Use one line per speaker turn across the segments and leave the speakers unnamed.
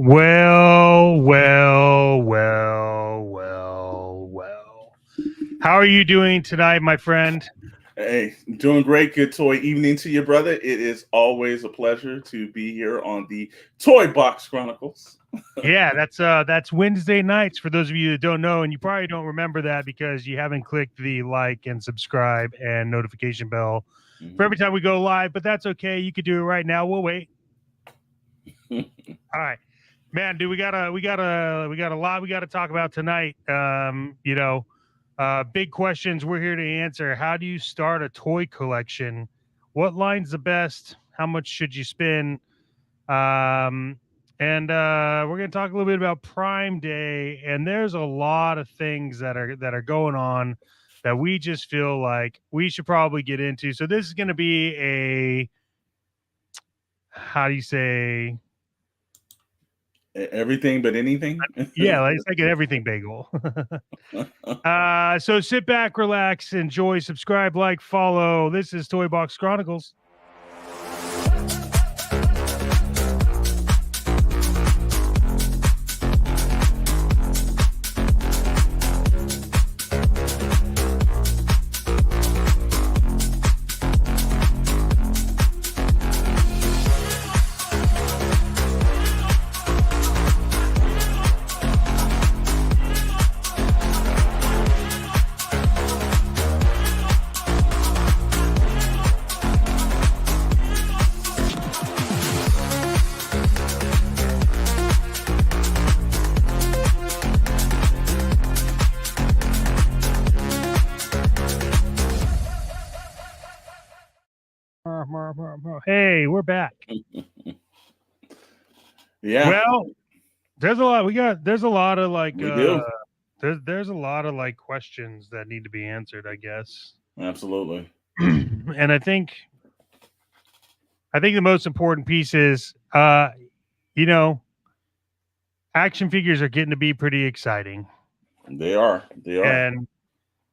Well. How are you doing tonight, my friend?
Hey, doing great. Good toy evening to you, brother. It is always a pleasure to be here on the Toy Box Chronicles.
Yeah, that's Wednesday nights for those of you that don't know, and you probably don't remember that because you haven't clicked the like and subscribe and notification bell for every time we go live, but that's okay. You could do it right now. We'll wait. All right. Man, dude, we got a lot we got to talk about tonight. Big questions we're here to answer. How do you start a toy collection? What line's the best? How much should you spend? And we're going to talk a little bit about Prime Day. And there's a lot of things that are going on that we just feel like we should probably get into. So this is going to be a, how do you say?
Everything but anything.
Yeah, it's like an everything bagel. So sit back, relax, enjoy, subscribe, like, follow. This is Toy Box Chronicles. Hey, we're back.
Yeah.
Well, there's a lot. There's a lot of like.
We do.
There's a lot of like questions that need to be answered, I guess.
Absolutely.
And I think the most important piece is, you know, action figures are getting to be pretty exciting.
They are.
And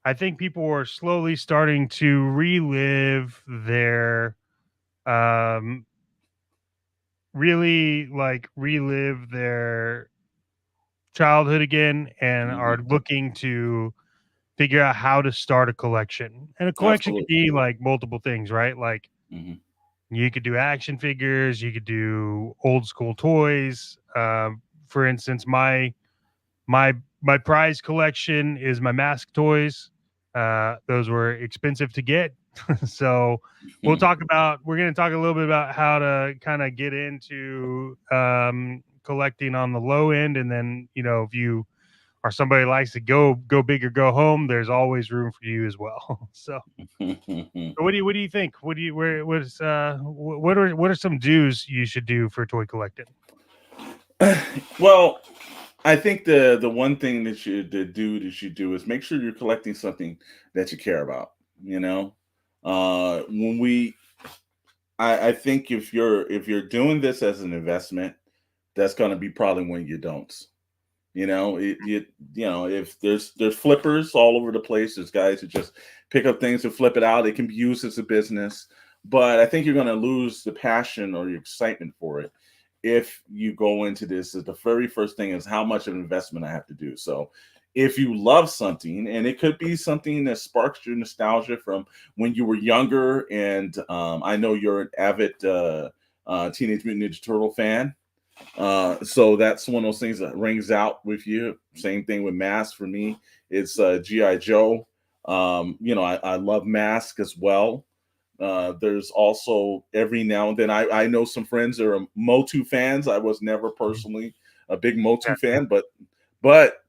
I think people are slowly starting to um, relive their childhood again, and are looking to figure out how to start a collection. And a collection could be like multiple things, right? Like you could do action figures, you could do old school toys. For instance, my my prize collection is my mask toys. Those were expensive to get. So we're going to talk a little bit about how to kind of get into collecting on the low end. And then, if you are somebody who likes to go big or go home, there's always room for you as well. So what do you think? What are some do's you should do for toy collecting?
Well, I think the one thing that you do is make sure you're collecting something that you care about. When I think if you're doing this as an investment, that's going to be probably when you don't. If there's flippers all over the place, there's guys who just pick up things and flip it out. It can be used as a business, but I think you're going to lose the passion or your excitement for it if you go into this. The very first thing is how much of an investment I have to do. So if you love something, and it could be something that sparks your nostalgia from when you were younger, and I know you're an avid Teenage Mutant Ninja Turtle fan. So that's one of those things that rings out with you. Same thing with Mask for me. It's G.I. Joe. I love Mask as well. There's also every now and then I know some friends that are Motu fans. I was never personally a big Motu fan, but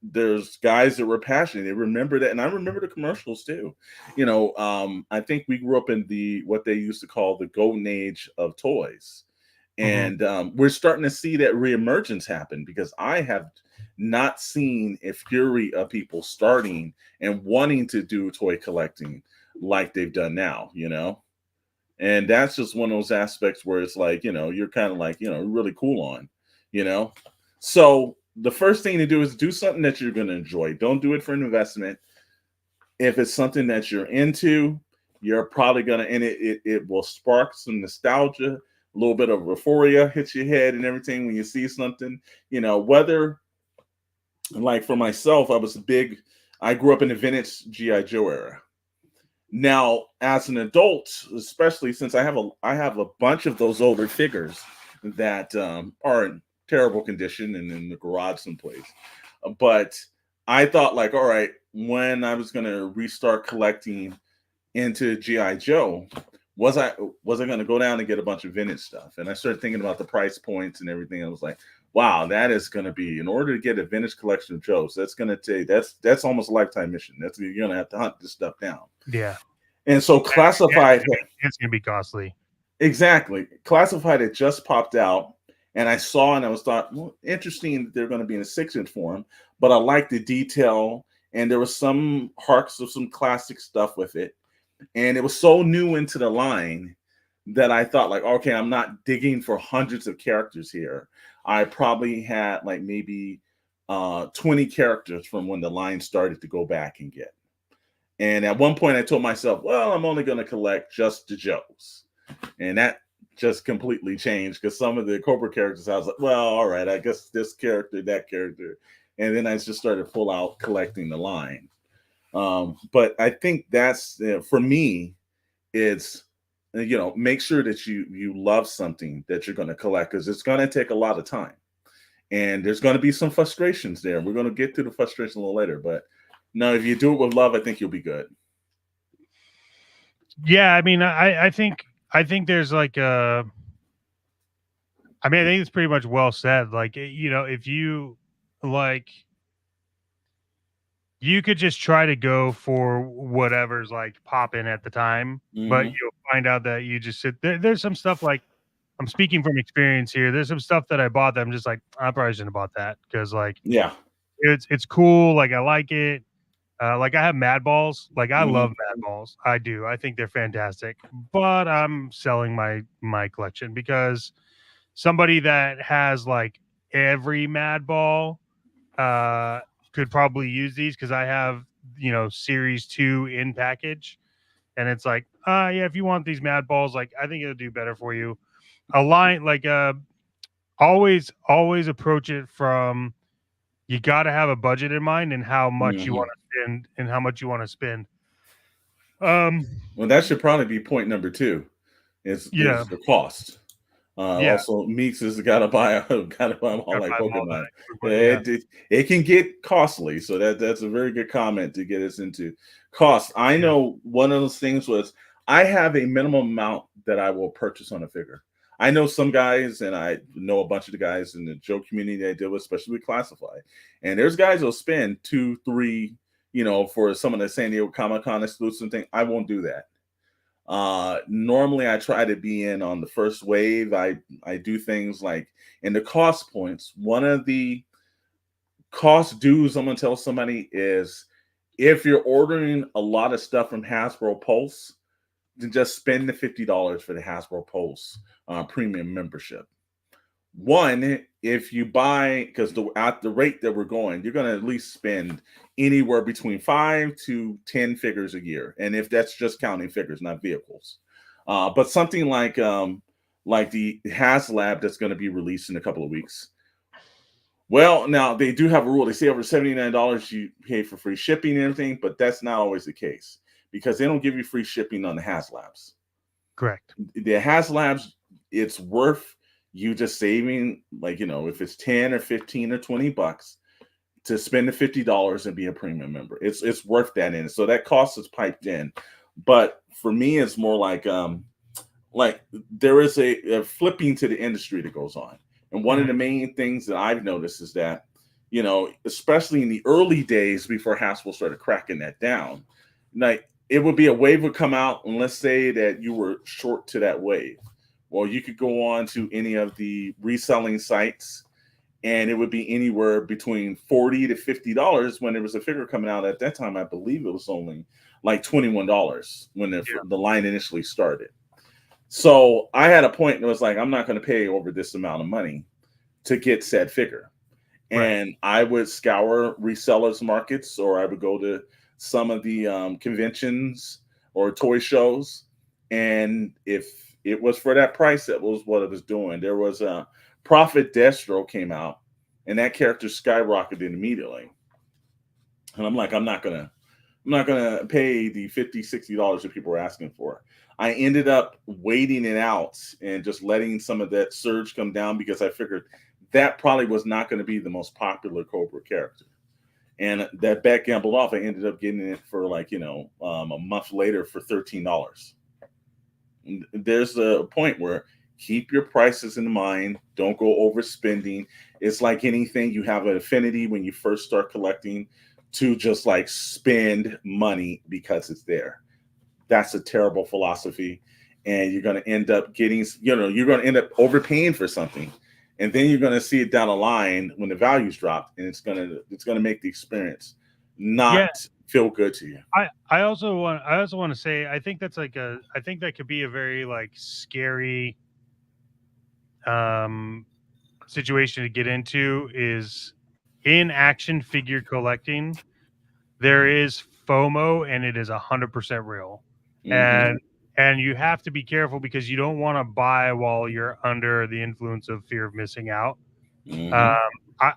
there's guys that were passionate. They remember that, and I remember the commercials too. I think we grew up in what they used to call the golden age of toys. And we're starting to see that reemergence happen, because I have not seen a fury of people starting and wanting to do toy collecting like they've done now, And that's just one of those aspects where it's like, you're kind of like, really cool on. So the first thing to do is do something that you're going to enjoy. Don't do it for an investment. If it's something that you're into, you're probably going to, and it will spark some nostalgia little bit of euphoria hits your head and everything when you see something. Whether, like for myself, I grew up in the vintage GI Joe era. Now, as an adult, especially since I have a bunch of those older figures that are in terrible condition and in the garage someplace. But I thought, like, all right, when I was going to restart collecting into GI Joe, was I going to go down and get a bunch of vintage stuff? And I started thinking about the price points and everything. I was like, wow, that is going to be, in order to get a vintage collection of Joes, that's going to take that's almost a lifetime mission. You're going to have to hunt this stuff down.
Yeah.
And so Classified,
it's going to be costly.
Exactly. Classified had just popped out, and I saw and I was thought, well, interesting that they're going to be in a 6-inch form, but I like the detail, and there was some harks of some classic stuff with it. And it was so new into the line that I thought, like, okay, I'm not digging for hundreds of characters here. I probably had like maybe 20 characters from when the line started to go back and get. And at one point I told myself, well, I'm only going to collect just the Joes. And that just completely changed, because some of the Cobra characters, I was like, well, all right, I guess this character, that character. And then I just started full out collecting the line. But I think that's, for me, it's, make sure that you love something that you're going to collect, because it's going to take a lot of time. And there's going to be some frustrations there. We're going to get to the frustration a little later. But no, if you do it with love, I think you'll be good.
Yeah, I mean, I think there's like I think it's pretty much well said. Like, if you like, you could just try to go for whatever's like popping at the time, but you'll find out that you just sit there. There's some stuff, like, I'm speaking from experience here. There's some stuff that I bought that I'm just like, I probably shouldn't have bought that, because like,
yeah,
it's cool. Like, I like it. Like, I have Mad Balls. Like, I love Mad Balls. I do. I think they're fantastic. But I'm selling my collection, because somebody that has like every Mad Ball could probably use these, because I have, series 2 in package, and it's like, yeah, if you want these Mad Balls, like, I think it'll do better for you. A line, like, always approach it from, you got to have a budget in mind, and how much you want to spend, and how much you want to spend.
Well, that should probably be point number 2. Is the cost. Also, Meeks has got to buy them all like Pokemon. It can get costly, so that's a very good comment to get us into cost. I know one of those things was, I have a minimum amount that I will purchase on a figure. I know some guys, and I know a bunch of the guys in the Joe community that I deal with, especially with Classified. And there's guys who'll spend 2, 3, for some of the San Diego Comic-Con exclusive thing. I won't do that. Normally I try to be in on the first wave. I do things like, in the cost points, one of the cost dues I'm going to tell somebody is, if you're ordering a lot of stuff from Hasbro Pulse, then just spend the $50 for the Hasbro Pulse premium membership. One, if you buy, because at the rate that we're going, you're going to at least spend anywhere between 5 to 10 figures a year, and if that's just counting figures, not vehicles. But something like the HasLab that's going to be released in a couple of weeks. Well, now they do have a rule. They say over $79 you pay for free shipping and everything, but that's not always the case, because they don't give you free shipping on the HasLabs.
Correct.
The HasLabs, it's worth you just saving, like, if it's 10 or 15 or 20 bucks to spend the $50 and be a premium member. It's worth that in. So that cost is piped in. But for me, it's more like there is a flipping to the industry that goes on. And one of the main things that I've noticed is that, especially in the early days before Hasbro started cracking that down, like, it would be a wave would come out, and let's say that you were short to that wave. Well, you could go on to any of the reselling sites, and it would be anywhere between $40 to $50 when there was a figure coming out. At that time, I believe it was only like $21 when the line initially started. So I had a point that was like, I'm not going to pay over this amount of money to get said figure. And I would scour resellers markets, or I would go to some of the conventions or toy shows. And if it was for that price. That was what it was doing. There was a Prophet Destro came out, and that character skyrocketed immediately. And I'm like, I'm not gonna pay the $50, $60 that people were asking for. I ended up waiting it out and just letting some of that surge come down because I figured that probably was not going to be the most popular Cobra character. And that bet gambled off. I ended up getting it for like, a month later for $13. There's a point where keep your prices in mind. Don't go overspending. It's like anything, you have an affinity when you first start collecting to just like spend money because it's there. That's a terrible philosophy. And you're going to end up getting, you're going to end up overpaying for something. And then you're going to see it down the line when the values drop, and it's going to make the experience not feel good to you.
I also want to say, I think that's like I think that could be a very like scary situation to get into, is in action figure collecting. There is FOMO, and it is 100% real.
Mm-hmm.
And you have to be careful because you don't want to buy while you're under the influence of fear of missing out.
Mm-hmm.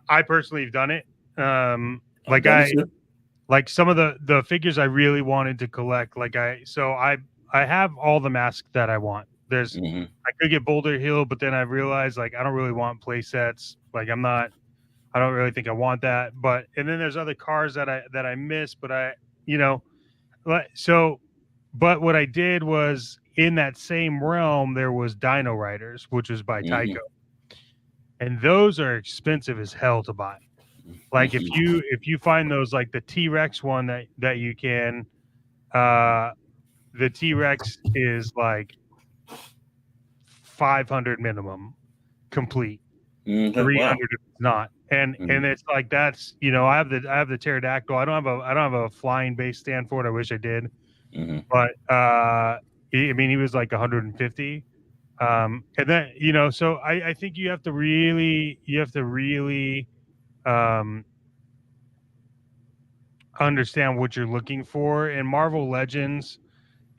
I personally have done it.
I've done it too.
Like some of the figures I really wanted to collect. I have all the masks that I want.
Mm-hmm.
I could get Boulder Hill, but then I realized like I don't really want play sets. Like I don't really think I want that. And then there's other cars that I miss, but but what I did was, in that same realm, there was Dino Riders, which was by
Mm-hmm.
Tyco. And those are expensive as hell to buy. Like if you find those, like the T-Rex one that you can, the T-Rex is like 500 minimum complete.
Mm-hmm.
300
Wow.
if it's not. And it's like, that's, I have the pterodactyl. I don't have a flying base stand for it. I wish I did.
Mm-hmm.
But he was like 150. And then, so I think you have to really understand what you're looking for. And Marvel Legends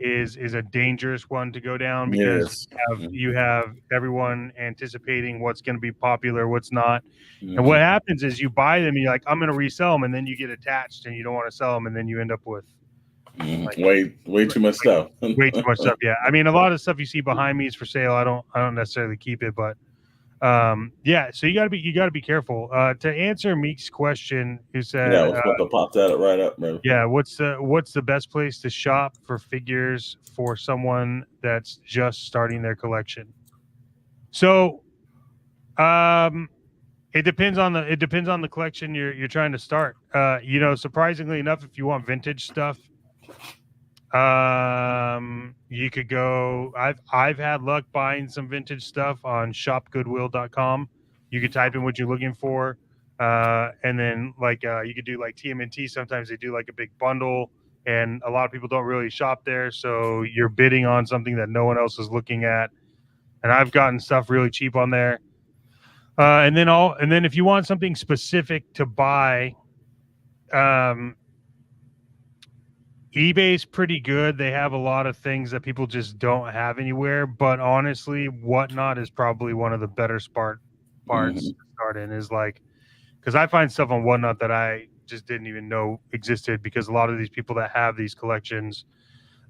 is a dangerous one to go down, because
Yes.
you have everyone anticipating what's going to be popular, what's not. And
Mm-hmm.
what happens is you buy them, and you're like, I'm going to resell them, and then you get attached and you don't want to sell them, and then you end up with like
Way too much stuff.
way too much stuff. Yeah, I mean, a lot of stuff you see behind me is for sale. I don't necessarily keep it, but so you got to be careful. To answer Meek's question, who
Yeah, I
said,
was about to pop that right up, man.
yeah, what's the best place to shop for figures for someone that's just starting their collection? So, it depends on the collection you're trying to start. Surprisingly enough, if you want vintage stuff, you could go. I've had luck buying some vintage stuff on shopgoodwill.com. You could type in what you're looking for, and then you could do like TMNT. Sometimes they do like a big bundle, and a lot of people don't really shop there, so you're bidding on something that no one else is looking at. And I've gotten stuff really cheap on there. And then if you want something specific to buy, eBay's pretty good. They have a lot of things that people just don't have anywhere. But honestly, Whatnot is probably one of the better parts to start in. Is like, because I find stuff on Whatnot that I just didn't even know existed, because a lot of these people that have these collections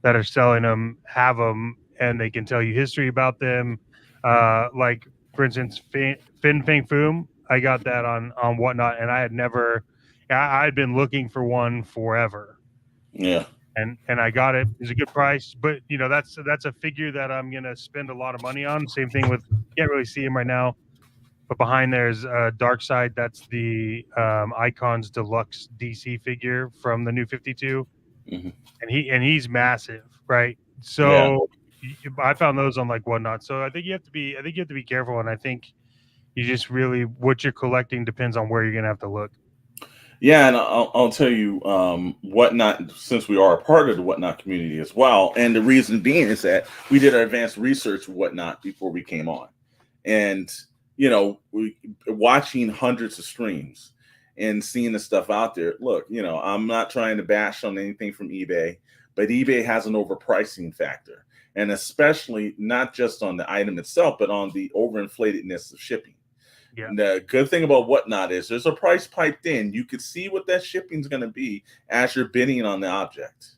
that are selling them have them, and they can tell you history about them. Like for instance, Fin Fang Foom, I got that on Whatnot, and I had been looking for one forever.
Yeah.
And I got it. It's a good price, but that's a figure that I'm gonna spend a lot of money on. Same thing with, can't really see him right now, but behind there's Dark Side. That's the Icons Deluxe DC figure from the New 52,
Mm-hmm.
and he's massive, right?
Yeah.
So I found those on like Whatnot. So I think you have to be careful, and I think you just really, what you're collecting depends on where you're gonna have to look.
Yeah, and I'll tell you, Whatnot, since we are a part of the Whatnot community as well, and the reason being is that we did our advanced research Whatnot before we came on, and we watching hundreds of streams and seeing the stuff out there. Look, I'm not trying to bash on anything from eBay, but eBay has an overpricing factor. and especially not just on the item itself, but on the overinflatedness of shipping.
Yeah.
The good thing about Whatnot is there's a price piped in. You can see what that shipping is going to be as you're bidding on the object.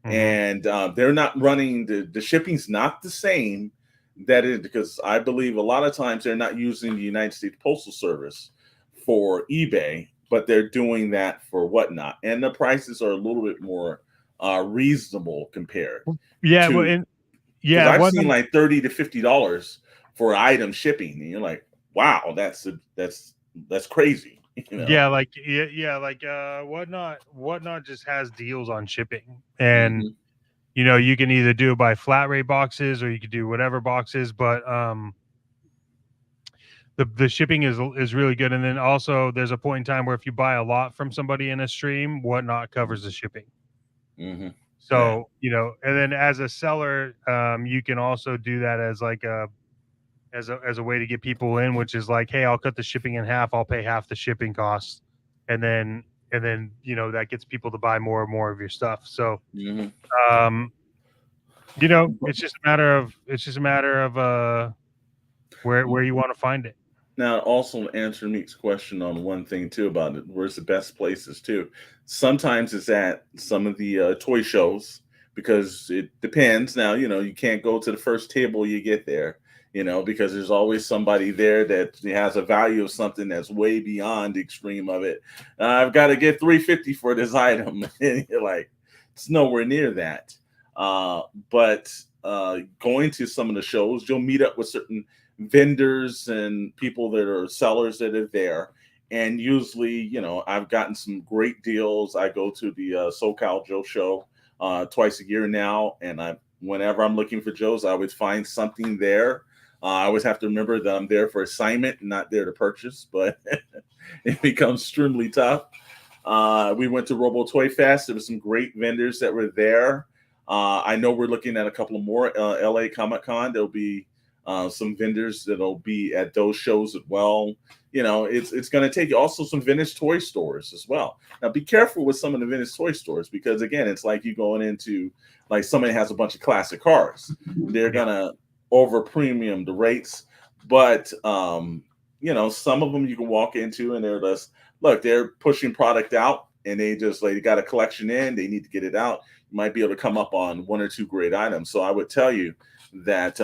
And they're not running the shipping's not the same that is, because I believe a lot of times they're not using the United States Postal Service for eBay, but they're doing that for Whatnot, and the prices are a little bit more reasonable compared
Yeah. Well,
to,
and
because
yeah,
I've
one
seen
thing,
like $30 to $50 for item shipping, and you're like, wow, that's crazy, you know.
yeah, like like whatnot just has deals on shipping, and
Hmm.
you can either do it by flat rate boxes or you could do whatever boxes, but the shipping is really good. And then also there's a point in time where if you buy a lot from somebody in a stream, whatnot covers the shipping.
Hmm. Yeah.
So, and then as a seller, you can also do that as like a way to get people in, which is like, hey, I'll cut the shipping in half, I'll pay half the shipping costs, and then that gets people to buy more and more of your stuff. So
Hmm.
um it's just a matter of where you want to find it.
Now, also answer Meek's question on one thing too about it. Where's the best places too? Sometimes it's at some of the toy shows, because it depends. Now, you can't go to the first table you get there, because there's always somebody there that has a value of something that's way beyond the extreme of it. I've got to get 350 for this item, and you're like, it's nowhere near that. But going to some of the shows, you'll meet up with certain vendors and people that are sellers that are there. And usually, I've gotten some great deals. I go to the SoCal Joe show twice a year now, and whenever I'm looking for Joe's, I always find something there. I always have to remember that I'm there for assignment, not there to purchase, but it becomes extremely tough. We went to Robo Toy Fest. There were some great vendors that were there. I know we're looking at a couple of more LA Comic Con. There'll be some vendors that'll be at those shows as well. It's going to take you also some vintage toy stores as well. Now, be careful with some of the vintage toy stores, because again, it's like you going into, like, somebody has a bunch of classic cars. They're
Yeah.
gonna over premium the rates, but some of them you can walk into and they're just, look, they're pushing product out, and they just, like, they got a collection in, they need to get it out. You might be able to come up on one or two great items. So I would tell you that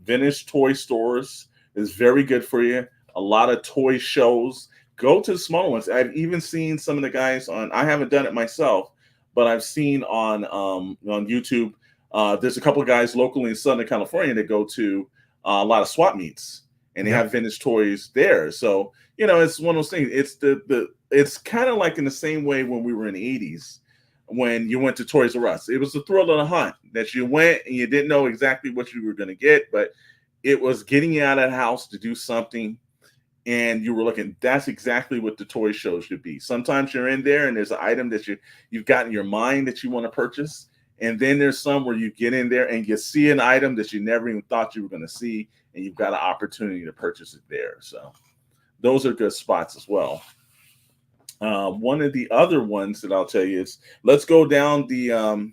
vintage toy stores is very good for you. A lot of toy shows. Go to the smaller ones. I've even seen some of the guys on. I haven't done it myself, but I've seen on YouTube. There's a couple of guys locally in Southern California that go to a lot of swap meets, and they
Yep.
have vintage toys there. So it's one of those things. It's kind of like in the same way when we were in the '80s, when you went to Toys R Us. It was the thrill of the hunt, that you went and you didn't know exactly what you were going to get, but it was getting you out of the house to do something, and you were looking. That's exactly what the toy show should be. Sometimes you're in there and there's an item that you've got in your mind that you want to purchase, and then there's some where you get in there and you see an item that you never even thought you were going to see, and you've got an opportunity to purchase it there. So those are good spots as well. One of the other ones that I'll tell you is, let's go down the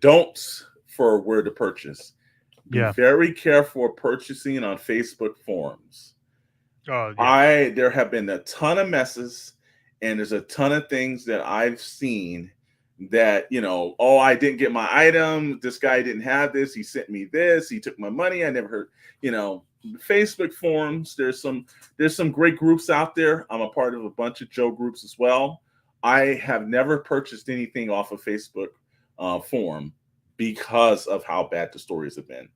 don'ts for where to purchase. Be
Yeah.
very careful of purchasing on Facebook forums.
Oh yeah.
There have been a ton of messes, and there's a ton of things that I've seen that, oh, I didn't get my item. This guy didn't have this. He sent me this. He took my money. I never heard, Facebook forums. There's some great groups out there. I'm a part of a bunch of Joe groups as well. I have never purchased anything off of Facebook forum because of how bad the stories have been.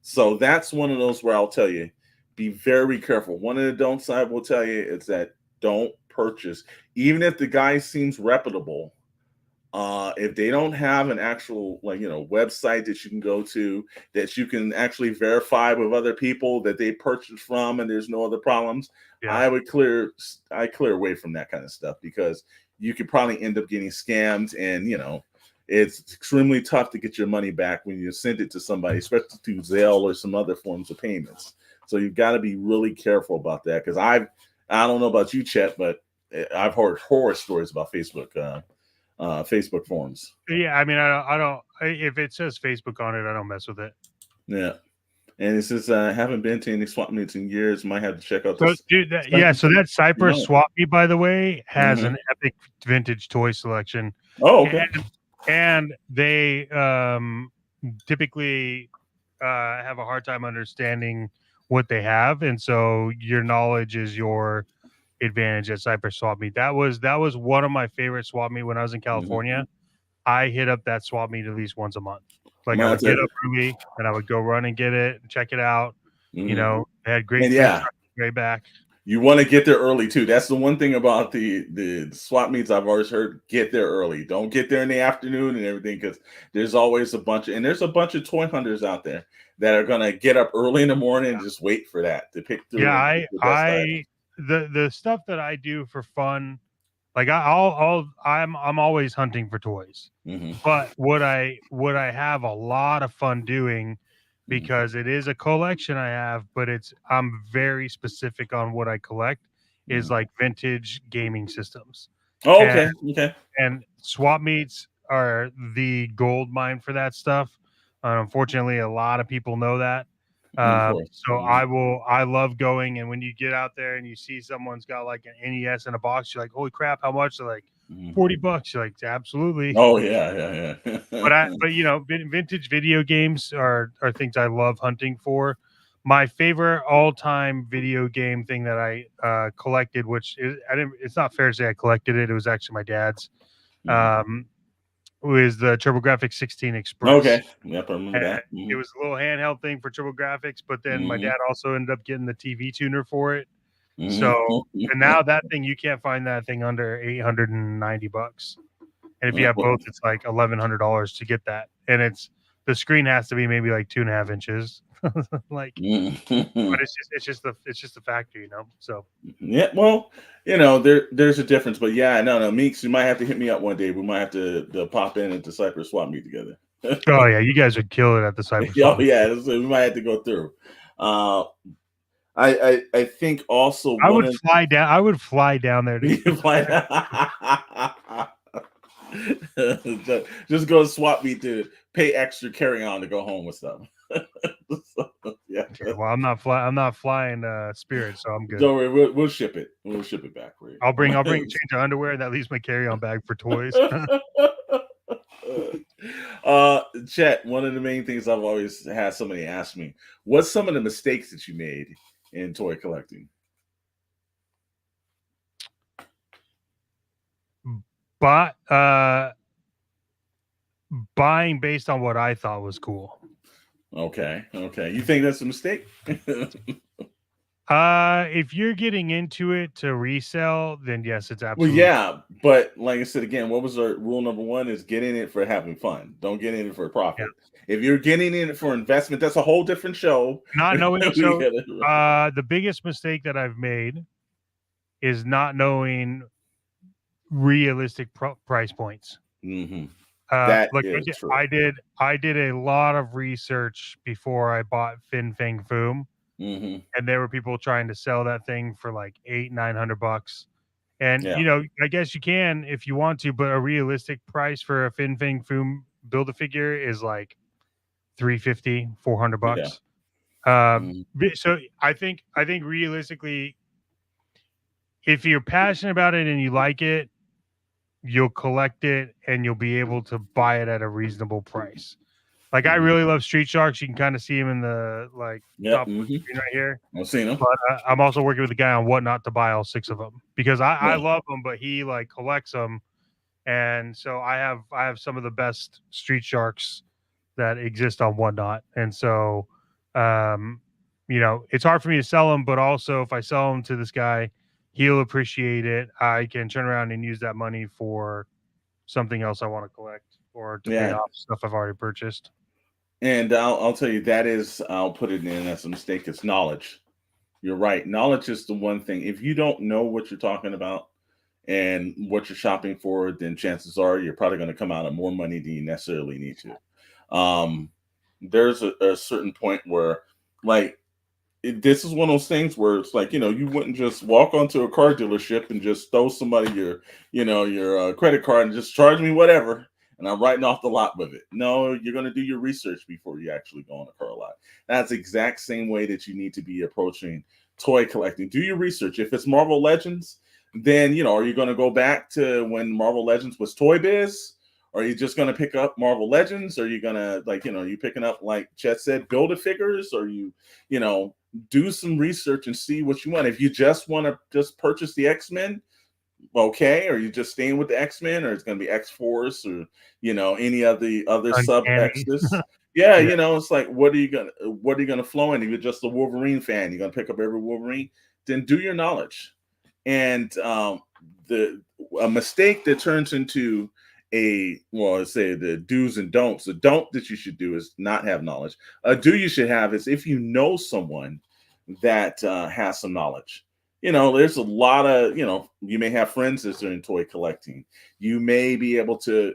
So that's one of those where I'll tell you, be very careful. One of the don'ts I will tell you is that don't purchase, even if the guy seems reputable. If they don't have an actual, website that you can go to, that you can actually verify with other people that they purchased from, and there's no other problems,
Yeah.
I clear away from that kind of stuff, because you could probably end up getting scammed, and it's extremely tough to get your money back when you send it to somebody, especially through Zelle or some other forms of payments. So you've got to be really careful about that, because I don't know about you, Chet, but I've heard horror stories about Facebook Facebook forums.
Yeah, I mean, I don't. If it says Facebook on it, I don't mess with it.
Yeah, and it says I haven't been to any swap meets in years. Might have to check out
So,
this.
dude, so that Cypress
No.
Swap Meet, by the way, has
Mhm.
an epic vintage toy selection.
Oh, okay.
And they typically have a hard time understanding what they have, and so your knowledge is your advantage at Cypress Swap Meet. That was one of my favorite swap meet when I was in California. I hit up that swap meet at least once a month. Like I would get up early and I would go run and get it and check it out. You know, they had great great back.
You want to get there early too. That's the one thing about the swap meets I've always heard. Get there early. Don't get there in the afternoon and everything, because there's always a bunch of toy hunters out there that are gonna get up early in the morning and just wait for that to pick through.
Yeah, the stuff that I do for fun, like I'm always hunting for toys. But what I have a lot of fun doing, because it is a collection I have, but I'm very specific on what I collect, is like vintage gaming systems.
Oh, okay. Okay.
And swap meets are the gold mine for that stuff. Unfortunately, a lot of people know that. So I love going, and when you get out there and you see someone's got like an NES in a box, you're like, holy crap, how much? They're like, $40. You're like, absolutely.
Oh yeah.
But you know, vintage video games are things I love hunting for. My favorite all-time video game thing that I collected, which is, it's not fair to say I collected it. It was actually my dad's. Was the TurboGrafx 16 Express.
Okay. Yep, I remember that.
It was a little handheld thing for TurboGrafx, but then my dad also ended up getting the TV tuner for it. So, and now that thing, you can't find that thing under $890. And if you have both, it's like $1,100 to get that. And the screen has to be maybe like 2.5 inches. Like, but it's just the factor, you know. So
yeah, well, you know, there's a difference, but yeah, no, Meeks, you might have to hit me up one day. We might have to pop in into Cypress Swap Meet together.
Oh yeah, you guys would kill it at the Cypress.
Oh yeah, we might have to go through. I think also
I would fly down there to
fly just go to swap meet to pay extra carry on to go home with stuff. So, yeah.
Well, I'm not flying Spirit, so I'm good.
Don't worry, we'll ship it. We'll ship it back for you.
I'll bring a change of underwear, and that leaves my carry-on bag for toys.
Chet, one of the main things I've always had somebody ask me, what's some of the mistakes that you made in toy collecting?
But buying based on what I thought was cool.
Okay. You think that's a mistake?
If you're getting into it to resell, then yes, it's absolutely.
Well, yeah, but like I said again, what was our rule number one? Is get in it for having fun. Don't get in it for profit. Yeah. If you're getting in it for investment, that's a whole different show.
Not knowing. So, the biggest mistake that I've made is not knowing realistic price points. I did a lot of research before I bought Fin Fang Foom. And there were people trying to sell that thing for like $800-900. And you know, I guess you can if you want to, but a realistic price for a Fin Fang Foom Build-A-Figure is like $350-400. So I think realistically, if you're passionate about it and you like it, you'll collect it and you'll be able to buy it at a reasonable price. Like, I really love Street Sharks. You can kind of see him in the top screen right here.
I've seen him.
But I'm also working with a guy on what not to buy all 6 of them, because I love them, but he like collects them, and so I have some of the best Street Sharks that exist on Whatnot, and so you know, it's hard for me to sell them, but also if I sell them to this guy, he'll appreciate it. I can turn around and use that money for something else I want to collect or to pay off stuff I've already purchased.
And I'll tell you, I'll put it in as a mistake. It's knowledge. You're right. Knowledge is the one thing. If you don't know what you're talking about and what you're shopping for, then chances are you're probably going to come out of more money than you necessarily need to. There's a certain point where, like, this is one of those things where it's like, you wouldn't just walk onto a car dealership and just throw somebody your credit card and just charge me whatever, and I'm writing off the lot with it. No, you're going to do your research before you actually go on a car lot. That's the exact same way that you need to be approaching toy collecting. Do your research. If it's Marvel Legends, then, are you going to go back to when Marvel Legends was Toy Biz? Or are you just going to pick up Marvel Legends? Or are you going to, are you picking up, like Chet said, Build-A-Figures? Or do some research and see what you want. If you just want to just purchase the X-Men, okay. Or you just staying with the X-Men, or it's going to be X-Force, or any of the other sub
Uncanny.
X's. Yeah,
Yeah.
it's like, what are you gonna flow in? If you're just a Wolverine fan, you're gonna pick up every Wolverine, then do your knowledge. And the a mistake that turns into let's say the do's and don'ts. The don't that you should do is not have knowledge. A do you should have is if you know someone that has some knowledge. There's a lot of, you may have friends that are in toy collecting. You may be able to,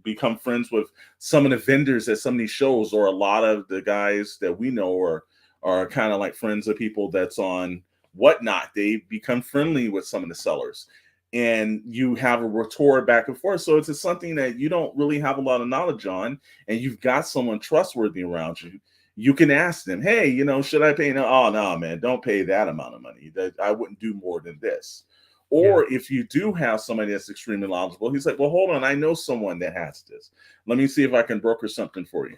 become friends with some of the vendors at some of these shows, or a lot of the guys that we know are kind of like friends of people that's on Whatnot. They become friendly with some of the sellers, and you have a retort back and forth. So it's something that you don't really have a lot of knowledge on, and you've got someone trustworthy around you. You can ask them, hey, should I pay? No, oh no, man, don't pay that amount of money. That I wouldn't do more than this.
Yeah.
Or if you do have somebody that's extremely knowledgeable, he's like, well, hold on, I know someone that has this. Let me see if I can broker something for you.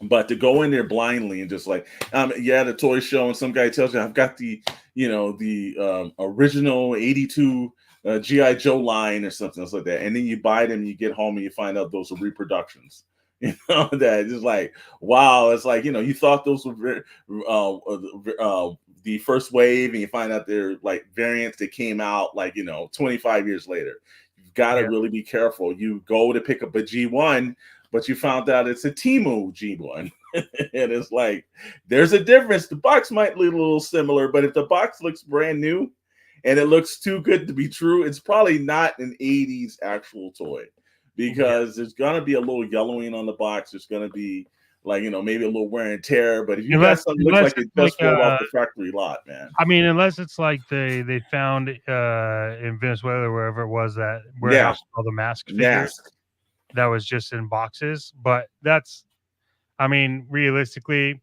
But to go in there blindly and just like, the toy show, and some guy tells you, I've got the original 82 GI Joe line or something else like that, and then you buy them, you get home, and you find out those are reproductions. That is like, wow. It's like, you thought those were the first wave, and you find out they're like variants that came out like 25 years later. You've got to
Yeah.
really be careful. You go to pick up a G1, but you found out it's a Temu G1. And it's like, there's a difference. The box might look a little similar, but if the box looks brand new and it looks too good to be true, it's probably not an 80s actual toy,
Yeah.
because there's going to be a little yellowing on the box. There's going to be like, maybe a little wear and tear. But if you got
Unless
something that looks
unless
like it
it's like
just rolled off the factory lot, man.
I mean, unless it's like they found in Venezuela or wherever it was, that
Yeah,
warehouse with all the mask figures
mask.
that was just in boxes. But I mean, realistically,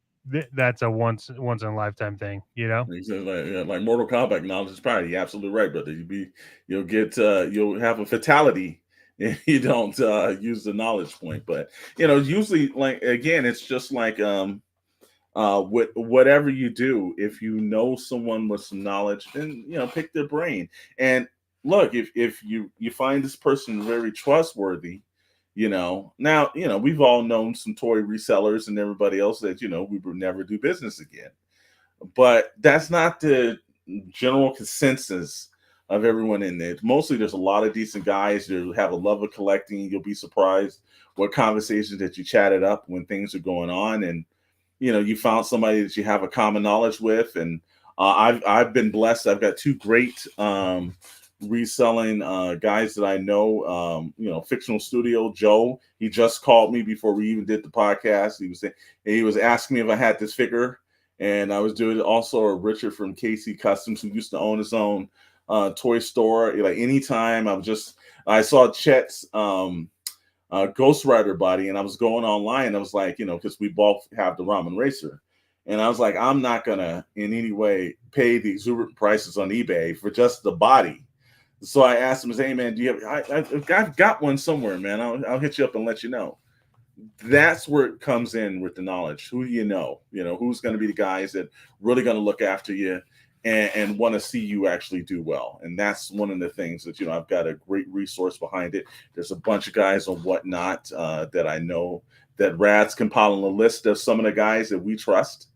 that's a once in a lifetime thing, you know?
He said like Mortal Kombat knowledge is power. You're absolutely right, brother. You'll have a fatality if you don't use the knowledge point. But usually, like, again, it's just like with whatever you do, if you know someone with some knowledge, then pick their brain. And look, if you find this person very trustworthy, now we've all known some toy resellers and everybody else that we would never do business again. But that's not the general consensus of everyone in there. Mostly, there's a lot of decent guys who have a love of collecting. You'll be surprised what conversations that you chatted up when things are going on, and you found somebody that you have a common knowledge with. And I've been blessed. I've got two great reselling guys that I know. Fictional Studio Joe. He just called me before we even did the podcast. He was asking me if I had this figure. And I was doing also a Richard from KC Customs, who used to own his own toy store. Like, anytime I saw Chet's Ghost Rider body, and I was going online. I was like, because we both have the Ramen Racer. And I was like, I'm not going to in any way pay the exorbitant prices on eBay for just the body. So I asked him, hey, man, do you have, I've got one somewhere, man. I'll hit you up and let you know. That's where it comes in with the knowledge. Who do you know? Who's going to be the guys that really going to look after you and want to see you actually do well. And that's one of the things that, I've got a great resource behind it. There's a bunch of guys on Whatnot that I know that Rad's compiling a list of some of the guys that we trust.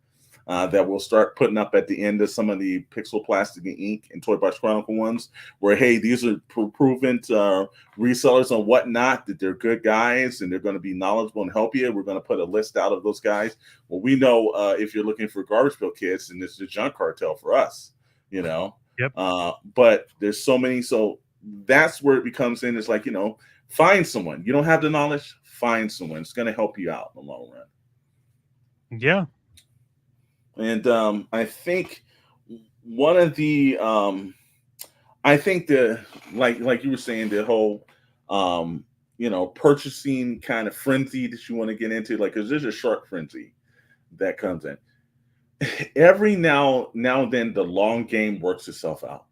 That we'll start putting up at the end of some of the PixelsPlasticInk and Toy Box Chronicle ones, where, hey, these are proven resellers on Whatnot, that they're good guys and they're going to be knowledgeable and help you. We're going to put a list out of those guys. Well, we know if you're looking for garbage bill kits, and it's the junk cartel for us,
Yep.
But there's so many. So that's where it becomes in. It's like, find someone. You don't have the knowledge, find someone. It's going to help you out in the long run.
Yeah.
And I think one of the I think the like you were saying, the whole purchasing kind of frenzy that you want to get into, like, because there's a shark frenzy that comes in every now and then. The long game works itself out.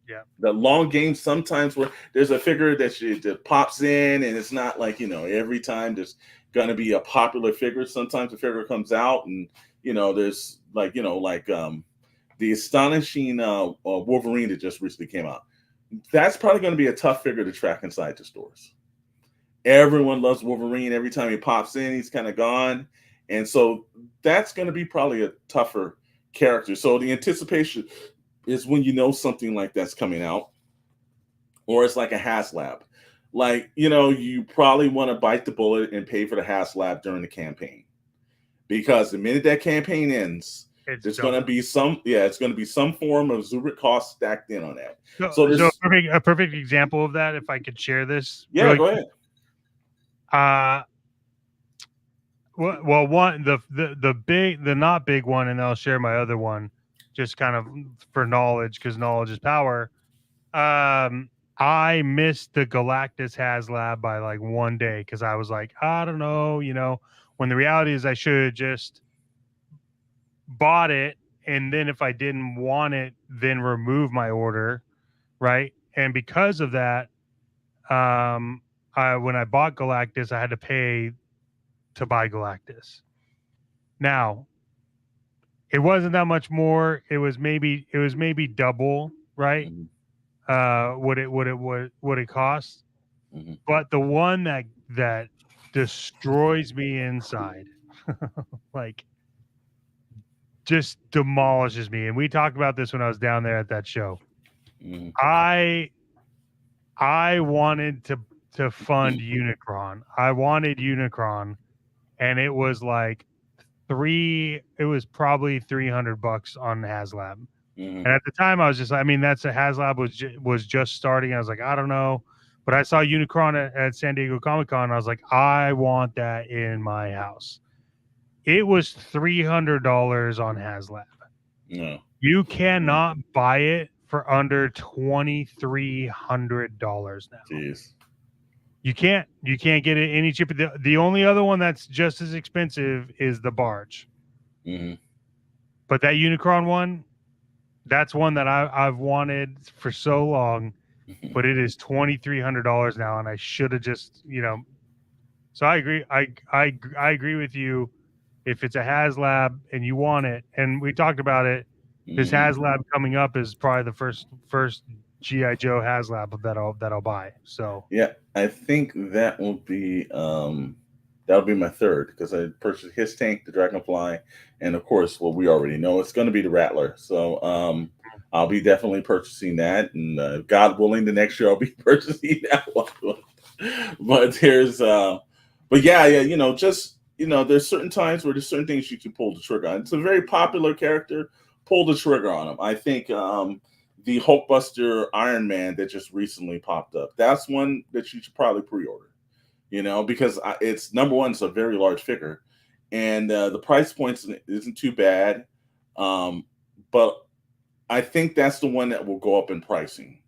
Yeah.
The long game sometimes where there's a figure that pops in, and it's not like, every time there's gonna be a popular figure. Sometimes a figure comes out, and there's the astonishing Wolverine that just recently came out. That's probably going to be a tough figure to track inside the stores. Everyone loves Wolverine. Every time he pops in, he's kind of gone. And so that's going to be probably a tougher character. So the anticipation is when something like that's coming out, or it's like a HasLab. Like, you probably want to bite the bullet and pay for the HasLab during the campaign. Because the minute that campaign ends, it's going to be some form of exuberant cost stacked in on that.
So a perfect example of that, if I could share this.
Yeah, really, go ahead.
Well, one the not big one, and I'll share my other one, just kind of for knowledge, because knowledge is power. I missed the Galactus HasLab by like one day because I was like, I don't know, when the reality is I should have just bought it, and then if I didn't want it, then remove my order, right? And because of that, when I bought Galactus, I had to pay to buy Galactus. Now, it wasn't that much more. It was maybe double, right? What it cost.
Mm-hmm.
But the one that destroys me inside, like, just demolishes me. And we talked about this when I was down there at that show.
Mm-hmm.
I wanted to fund Unicron. I wanted Unicron, and it was like it was probably $300 on HasLab.
Mm-hmm.
And at the time, I was just, that's a HasLab was just starting. I was like, I don't know, but I saw Unicron at San Diego Comic-Con. I was like, I want that in my house. It was $300 on HasLab.
No,
You cannot buy it for under $2,300 now.
jeez.
You can't get it any cheaper. The only other one that's just as expensive is the Barge.
Mm-hmm.
But that Unicron one, that's one that I've wanted for so long, but it is $2,300 now, and I should have just, So I agree. I agree with you. If it's a HasLab and you want it, and we talked about it, this HasLab coming up is probably the first GI Joe HasLab that I'll buy. So
yeah, I think that will be my third, because I purchased his tank, the Dragonfly, and of course, what we already know, it's going to be the Rattler. So I'll be definitely purchasing that, and God willing, the next year I'll be purchasing that one. But there's but yeah, just there's certain times where there's certain things you can pull the trigger on. It's a very popular character. Pull the trigger on him. I think the Hulkbuster Iron Man that just recently popped up, that's one that you should probably pre-order. Because it's, number one, it's a very large figure, and the price point isn't too bad. But I think that's the one that will go up in pricing.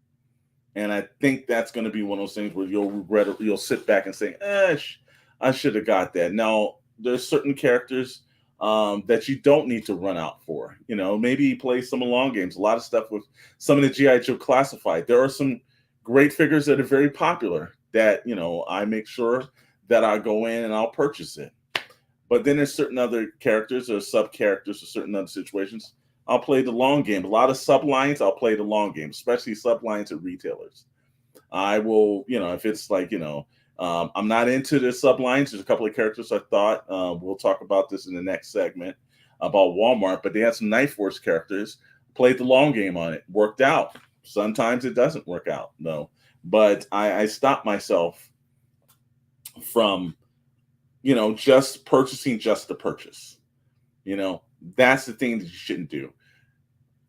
And I think that's going to be one of those things where you'll regret it. You'll sit back and say, I should have got that. Now, there's certain characters that you don't need to run out for. Maybe play some long games. A lot of stuff with some of the G.I. Joe Classified. There are some great figures that are very popular that, I make sure that I go in and I'll purchase it. But then there's certain other characters or sub-characters or certain other situations, I'll play the long game. A lot of sublines, I'll play the long game, especially sublines at retailers. I will, if it's like, I'm not into the sublines. There's a couple of characters I thought, we'll talk about this in the next segment about Walmart, but they had some Knife Force characters. Played the long game on it. Worked out. Sometimes it doesn't work out, no. But I stopped myself from, just purchasing just to purchase. That's the thing that you shouldn't do.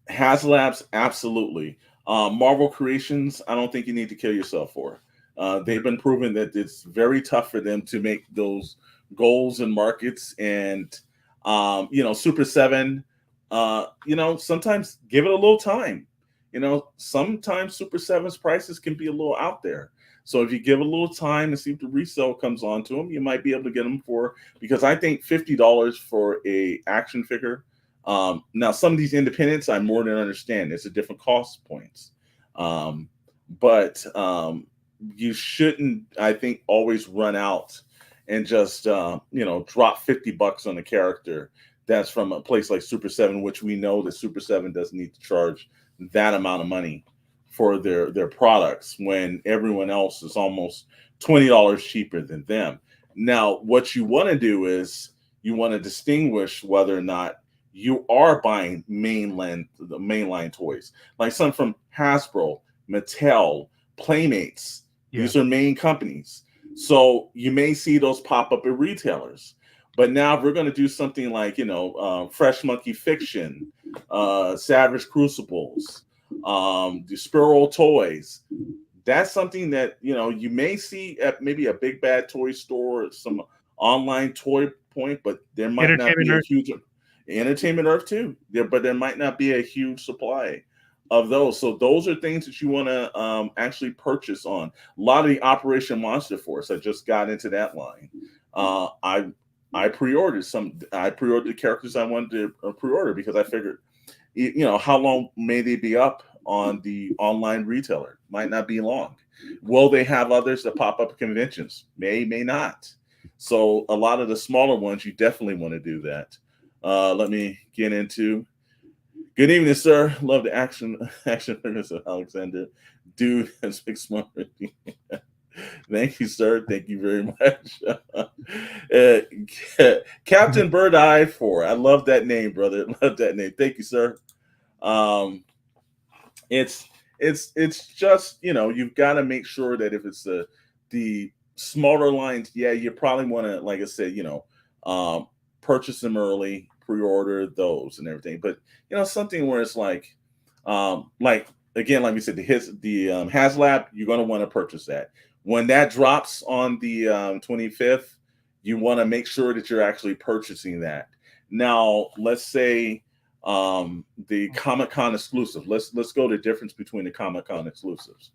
HasLabs, absolutely. Marvel Creations, I don't think you need to kill yourself for. They've been proven that it's very tough for them to make those goals and markets. And Super 7, sometimes give it a little time. Sometimes Super 7's prices can be a little out there. So if you give a little time and see if the resale comes onto them, you might be able to get them for, because I think $50 for a action figure. Now some of these independents, I more than understand. It's a different cost points. But you shouldn't, I think, always run out and just drop $50 on a character that's from a place like Super 7, which we know that Super 7 doesn't need to charge that amount of money for their products when everyone else is almost $20 cheaper than them. Now, what you want to do is you want to distinguish whether or not you are buying mainline toys, like some from Hasbro, Mattel, Playmates.
Yeah.
These are main companies. So you may see those pop up at retailers. But now if we're going to do something like, Fresh Monkey Fiction, Savage Crucibles, the Sparrow Toys, that's something that, you may see at maybe a Big Bad Toy Store or some online toy point, but there might not be a huge Entertainment Earth too. But there might not be a huge supply of those. So those are things that you want to actually purchase on. A lot of the Operation Monster Force, I just got into that line. I pre-ordered the characters I wanted to pre-order because I figured, how long may they be up on the online retailer? Might not be long. Will they have others that pop up at conventions? May not. So a lot of the smaller ones, you definitely want to do that. Let me get into. Good evening, sir. Love the action figures of Alexander. Dude, that's big smart. Thank you, sir. Thank you very much. Captain Bird Eye 4. I love that name, brother. Love that name. Thank you, sir. It's just, you've got to make sure that if it's the smaller lines, yeah, you probably want to, like I said, purchase them early, pre-order those and everything. But something where it's like again, like we said, the HasLab, you're going to want to purchase that. When that drops on the 25th, you want to make sure that you're actually purchasing that. Now, let's say the Comic-Con exclusive. Let's go to the difference between the Comic-Con exclusives.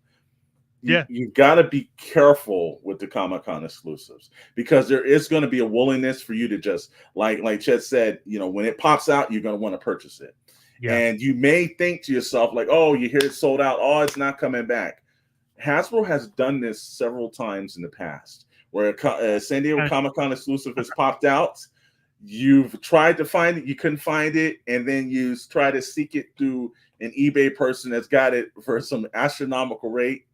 You've got to be careful with the Comic-Con exclusives because there is going to be a willingness for you to just, like Chet said, when it pops out, you're going to want to purchase it. Yeah. And you may think to yourself, like, oh, you hear it sold out. Oh, it's not coming back. Hasbro has done this several times in the past where a San Diego Comic-Con exclusive has popped out. You've tried to find it, you couldn't find it, and then you try to seek it through an eBay person that's got it for some astronomical rate.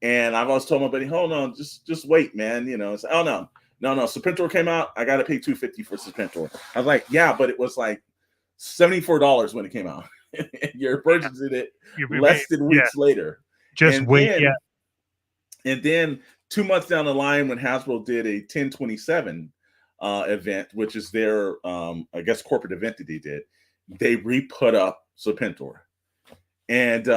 And I've always told my buddy, hold on, just wait, man. It's, oh no, Serpentor came out. I got to pay $250 for Serpentor. I was like, yeah, but it was like $74 when it came out. You're purchasing it less than weeks later.
Just wait,
And then 2 months down the line, when Hasbro did a 1027 event, which is their, I guess, corporate event that they did, they re-put up Serpentor. And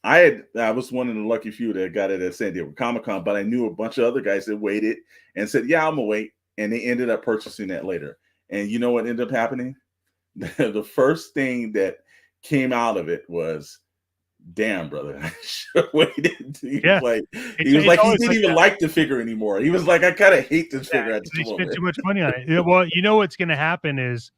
I was one of the lucky few that got it at San Diego Comic-Con, but I knew a bunch of other guys that waited and said, yeah, I'm gonna wait. And they ended up purchasing that later. And you know what ended up happening? The first thing that came out of it was, damn, brother, I should have waited. He was like, he didn't even like the figure anymore. He was like, I kind of hate this figure.
He spent too much money on it. Well, what's going to happen is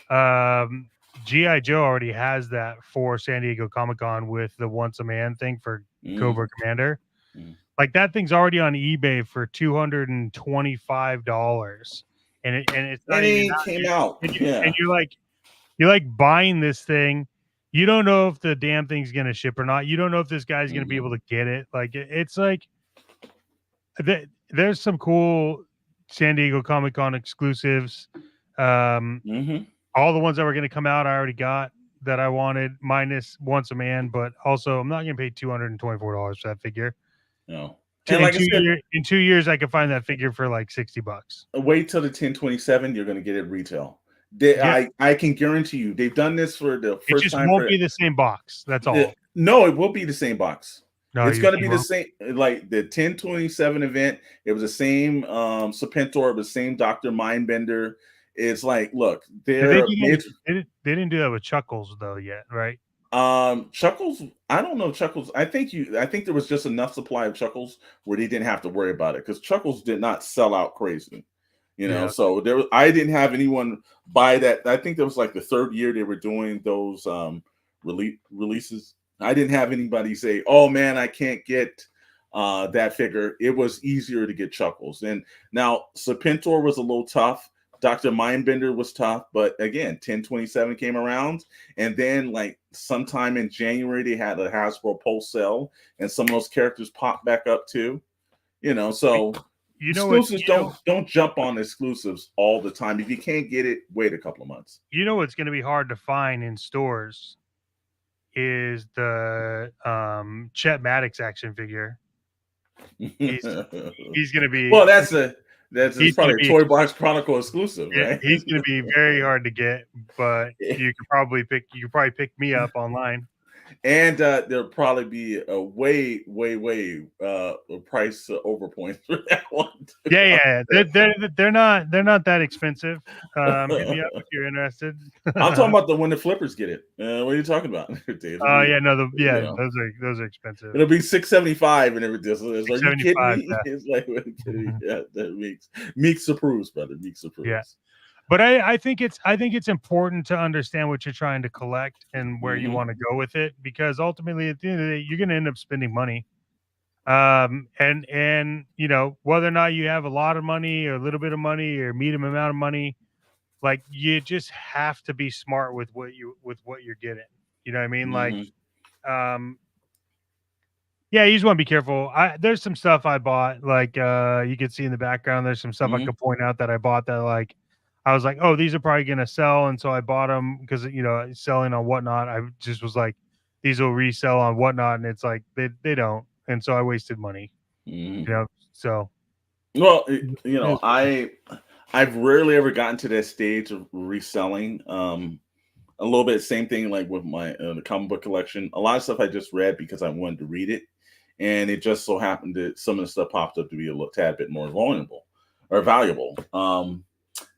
G.I. Joe already has that for San Diego Comic-Con with the Once a Man thing for Cobra Commander. Like that thing's already on eBay for $225. And it's not even
came out.
And you're like buying this thing. You don't know if the damn thing's going to ship or not. You don't know if this guy's going to be able to get it. Like it's like there's some cool San Diego Comic-Con exclusives. All the ones that were going to come out, I already got that I wanted, minus Once a Man. But also, I'm not going to pay $224 for that figure.
No.
And in 2 years, I could find that figure for like $60.
Wait till the 1027. You're going to get it retail. I can guarantee you they've done this for the first time.
It just won't be the same box. That's all.
No, it will be the same box.
No,
it's going to be the same. Like the 1027 event, it was the same Serpentor, the same Dr. Mindbender. It's like, look,
Did they
they're
do that?
major.
They didn't do that with Chuckles though yet, right?
Chuckles, I don't know Chuckles. I think there was just enough supply of Chuckles where they didn't have to worry about it because Chuckles did not sell out crazy.
Yeah.
So I didn't have anyone buy that. I think that was like the third year they were doing those releases. I didn't have anybody say, "Oh man, I can't get that figure." It was easier to get Chuckles. And now Serpentor was a little tough. Dr. Mindbender was tough, but again, 1027 came around, and then like sometime in January they had a Hasbro Pulse sale, and some of those characters popped back up too. So
You know what's
exclusives don't jump on exclusives all the time. If you can't get it, wait a couple of months.
you know what's going to be hard to find in stores is the Chet Maddox action figure. He's going to be
well, that's
he's going
probably
to
a
be
Toy Box Chronicle exclusive, right?
he's going to be very hard to get, but you could probably pick me up online.
And there'll probably be a way price over points for that one.
Yeah. They're not that expensive. Hit me up if you're interested.
I'm talking about when the flippers get it. What are you talking about?
Oh yeah, no, those are expensive.
It'll be $675 and everything. So are you kidding me?
Yeah.
It's like, yeah, that Meeks approves, brother. Meeks approves.
Yeah. But I think it's important to understand what you're trying to collect and where you want to go with it, because ultimately at the end of the day, you're going to end up spending money. And whether or not you have a lot of money or a little bit of money or medium amount of money, like you just have to be smart with what you're getting. You know what I mean? Like, yeah, you just want to be careful. There's some stuff I bought, like you can see in the background. There's some stuff I could point out that I bought that like I was like, oh, these are probably gonna sell, and so I bought them because selling on Whatnot. I just was like, these will resell on Whatnot, and it's like they don't, and so I wasted money. So
well, I've rarely ever gotten to that stage of reselling. A little bit same thing like with my the comic book collection. A lot of stuff I just read because I wanted to read it, and it just so happened that some of the stuff popped up to be a little tad bit more vulnerable or valuable.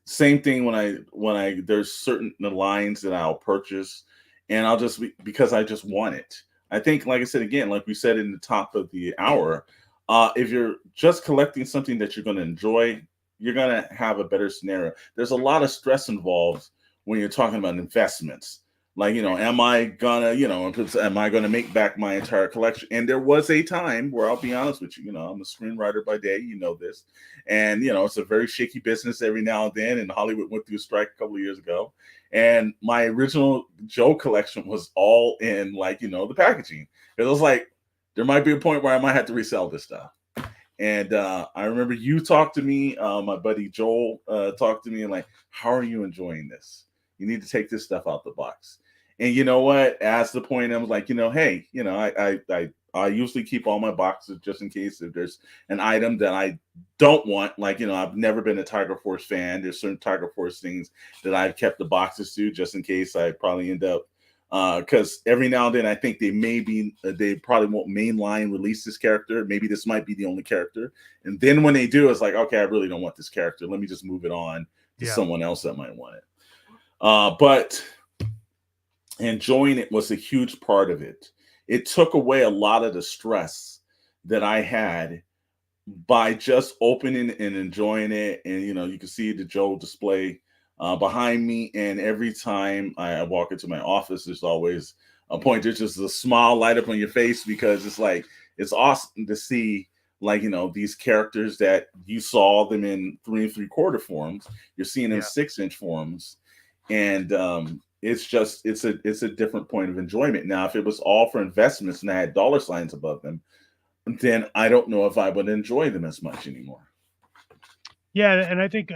Same thing when I there's certain lines that I'll purchase, and I'll just because I just want it. I think, like I said again, like we said in the top of the hour, if you're just collecting something that you're going to enjoy, you're going to have a better scenario. There's a lot of stress involved when you're talking about investments. Like, am I gonna make back my entire collection? And there was a time where, I'll be honest with you, I'm a screenwriter by day, this, and it's a very shaky business every now and then. And Hollywood went through a strike a couple of years ago, and my original Joe collection was all in the packaging. It was like there might be a point where I might have to resell this stuff. And I remember you talked to me, my buddy Joel talked to me, and like, how are you enjoying this? You need to take this stuff out the box. And you know what? As the point, I was like, hey, I usually keep all my boxes just in case if there's an item that I don't want. Like, I've never been a Tiger Force fan. There's certain Tiger Force things that I've kept the boxes to just in case I probably end up. Because every now and then I think they probably won't mainline release this character. Maybe this might be the only character. And then when they do, it's like, okay, I really don't want this character. Let me just move it on to someone else that might want it. But enjoying it was a huge part of it. It took away a lot of the stress that I had by just opening and enjoying it. And, you can see the Joe display behind me. And every time I walk into my office, there's always a point. There's just a smile light up on your face because it's like, it's awesome to see these characters that you saw them in 3 3/4 forms. You're seeing them 6-inch forms. And it's a different point of enjoyment. Now, if it was all for investments and I had dollar signs above them, then I don't know if I would enjoy them as much anymore.
Yeah, and I think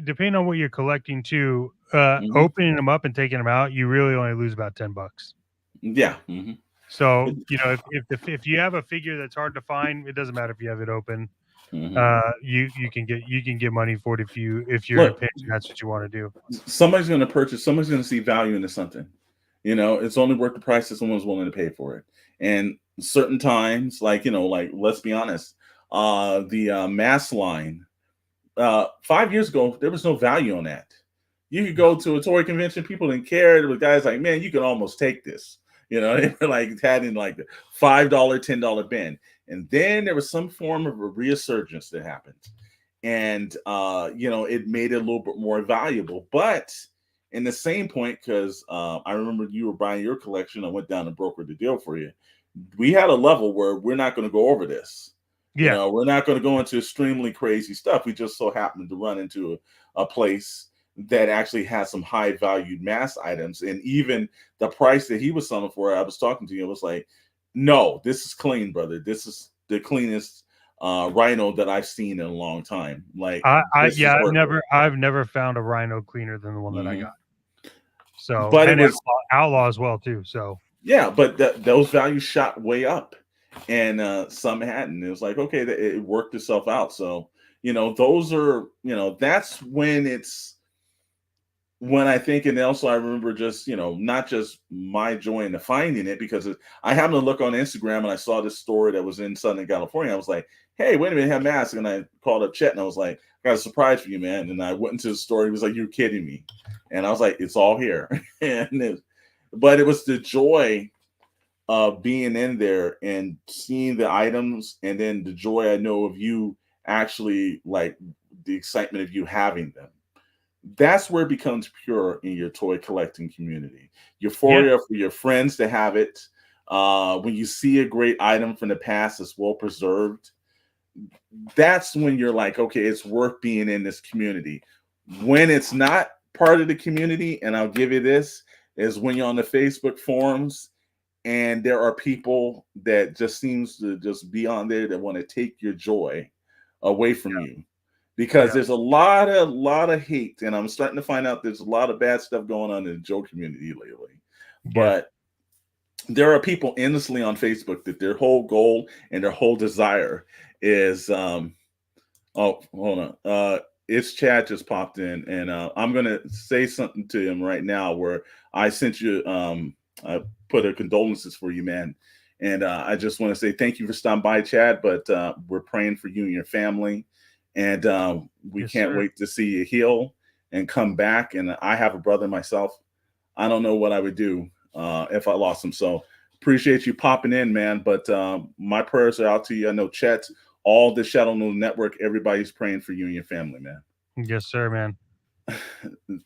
depending on what you're collecting too, opening them up and taking them out, you really only lose about $10.
Yeah.
So if you have a figure that's hard to find, it doesn't matter if you have it open. You can get money for it if you're in a pinch and that's what you want to do.
Somebody's going to purchase. Somebody's going to see value into something. It's only worth the price that someone's willing to pay for it. And certain times, like let's be honest, the mass line 5 years ago there was no value on that. You could go to a toy convention, people didn't care. There were guys like, man, you can almost take this. You know, they were like had in like the $5, $10 bin. And then there was some form of a resurgence that happened. And you know, it made it a little bit more valuable. But in the same point, because I remember you were buying your collection, I went down and brokered the deal for you. We had a level where we're not going to go over this. You
Yeah.
know, we're not going to go into extremely crazy stuff. We just so happened to run into a place that actually has some high valued mass items. And even the price that he was selling for, I was talking to you, it was like, no, this is clean, brother. This is the cleanest rhino that I've seen in a long time. Like, this
Yeah,
is worth it.
I've never found a rhino cleaner than the one that I got.
Mhm.
So,
But it
and
was,
outlaw as well too. So,
yeah, but those values shot way up, and some hadn't. It was like, okay, it worked itself out. So, you know, those are, you know, that's when it's when I think, and also I remember just, you know, not just my joy in finding it, because I happened to look on Instagram and I saw this store that was in Southern California. I was like, hey, wait a minute, have masks. And I called up Chet and I was like, I got a surprise for you, man. And I went into the store. He was like, you're kidding me. And I was like, it's all here. But it was the joy of being in there and seeing the items, and then the joy I know of you actually, like, the excitement of you having them. That's where it becomes pure in your toy collecting community.
yeah,
Euphoria for your friends to have it. When you see a great item from the past that's well preserved, that's when you're like, okay, it's worth being in this community. When it's not part of the community, and I'll give you this, is when you're on the Facebook forums and there are people that just seems to just be on there that want to take your joy away from you, because
yeah,
there's a lot of hate, and I'm starting to find out there's a lot of bad stuff going on in the Joe community lately.
yeah.
But there are people endlessly on Facebook that their whole goal and their whole desire is oh, hold on. It's Chad just popped in, and I'm gonna say something to him right now. Where I sent you, I put a condolences for you, man, and I just want to say thank you for stopping by, Chad. But we're praying for you and your family, and we
Yes,
can't
sir.
wait to see you heal and come back. And I have a brother myself. I don't know what I would do if I lost him. So appreciate you popping in, man. But my prayers are out to you. I know Chet, all the Shadow News Network, everybody's praying for you and your family, man.
Yes, sir, man.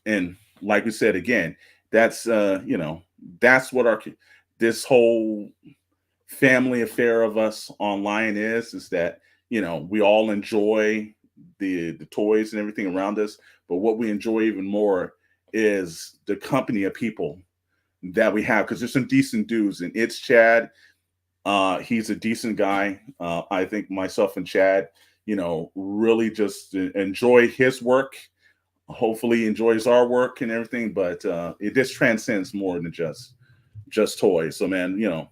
And like we said again, that's you know, that's what our this whole family affair of us online is that, you know, we all enjoy the toys and everything around us, but what we enjoy even more is the company of people that we have, because there's some decent dudes, and it's Chad. He's a decent guy. I think myself and Chad, you know, really just enjoy his work. Hopefully, he enjoys our work and everything. But it just transcends more than just toys. So, man, you know,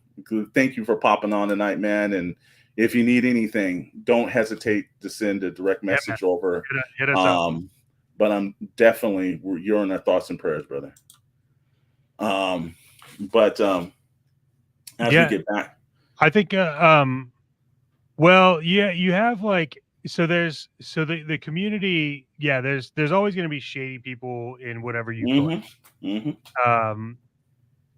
thank you for popping on tonight, man. And if you need anything, don't hesitate to send a direct
Yeah, man.
message over.
Hit us up.
Um, but I'm definitely, you're in our thoughts and prayers, brother. But as we
Yeah,
get back.
I think. Well, yeah, you have like the community. Yeah, there's always going to be shady people in whatever you collect.
Hmm. Hmm.
Um,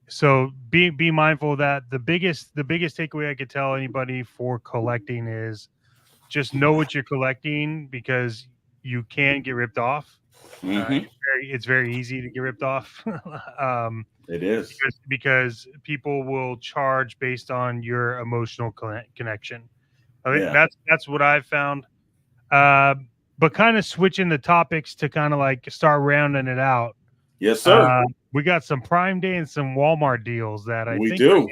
so be mindful of that. The biggest takeaway I could tell anybody for collecting is just know what you're collecting, because you can get ripped off.
Hmm.
It's very easy to get ripped off. um,
It is.
because people will charge based on your emotional connection. I think
Yeah.
that's what I've found. Uh, but kind of switching the topics to kind of like start rounding it out.
Yes, sir.
Uh, we got some Prime Day and some Walmart deals that I
We
think are
do.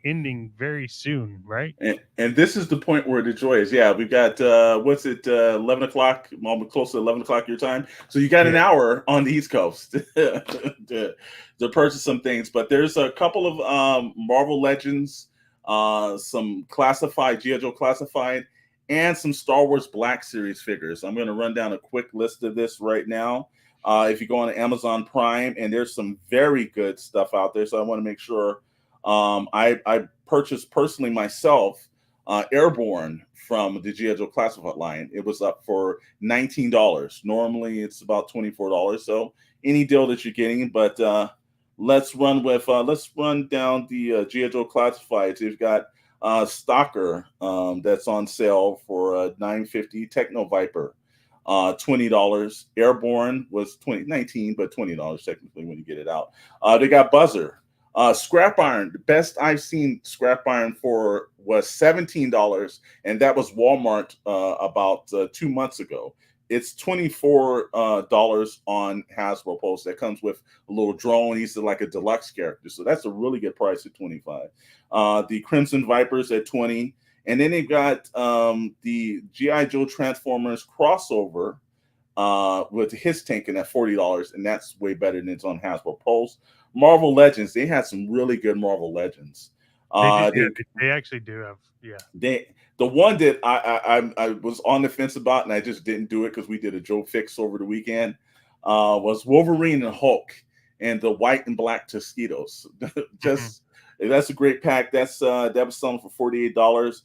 ending very soon, right?
And this is the point where the joy is. Yeah, we've got what's it, 11 o'clock, almost close to 11 o'clock your time. So you got
Yeah,
an hour on the East Coast to purchase some things. But there's a couple of Marvel Legends, some classified, G.I. Joe classified, and some Star Wars Black Series figures. I'm going to run down a quick list of this right now. If you go on Amazon Prime, and there's some very good stuff out there. So I want to make sure I purchased personally myself Airborne from the G.I. Joe Classified line. It was up for $19. Normally it's about $24. So any deal that you're getting. But let's run down the G.I. Joe Classifieds. You've got Stalker that's on sale for $9.50. Techno Viper, $20. Airborne was 19, but $20 technically when you get it out. They got Buzzer. Scrap iron, the best I've seen scrap iron for was $17, and that was Walmart about 2 months ago. It's $24 on Hasbro Pulse. That comes with a little drone. He's like a deluxe character, so that's a really good price at $25. The Crimson Vipers at $20, and then they've got the GI Joe Transformers crossover with his tanking at $40, and that's way better than it's on Hasbro Pulse. Marvel Legends, they had some really good Marvel Legends.
They actually do have,
the one that I was on the fence about, and I just didn't do it because we did a Joe fix over the weekend, was Wolverine and Hulk and the white and black Tuxedos. That's a great pack. That was selling for $48.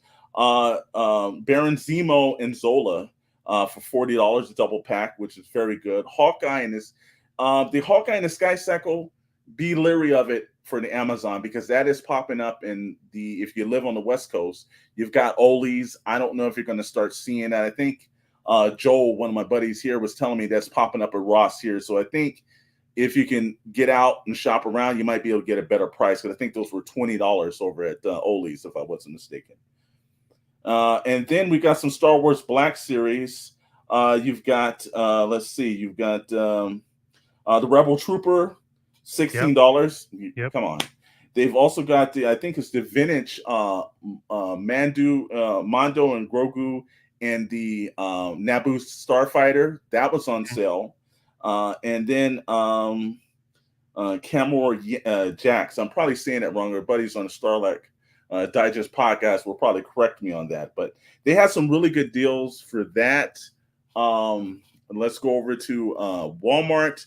Baron Zemo and Zola for $40, a double pack, which is very good. Hawkeye and the Hawkeye and the Sky Cycle, be leery of it for the Amazon, because that is popping up if you live on the West Coast, you've got Ollie's. I don't know if you're going to start seeing that. I think Joel, one of my buddies here, was telling me that's popping up at Ross here. So I think if you can get out and shop around, you might be able to get a better price, because I think those were $20 over at Ollie's, if I wasn't mistaken. And then we got some Star Wars Black Series. You've got, you've got the Rebel Trooper, $16.
Yep.
Come on. They've also got I think it's the vintage Mando and Grogu and the Naboo Starfighter. That was on sale. And then Camor Jax. I'm probably saying it wrong. Our buddies on the Starlight Digest podcast will probably correct me on that. But they had some really good deals for that. Let's go over to Walmart.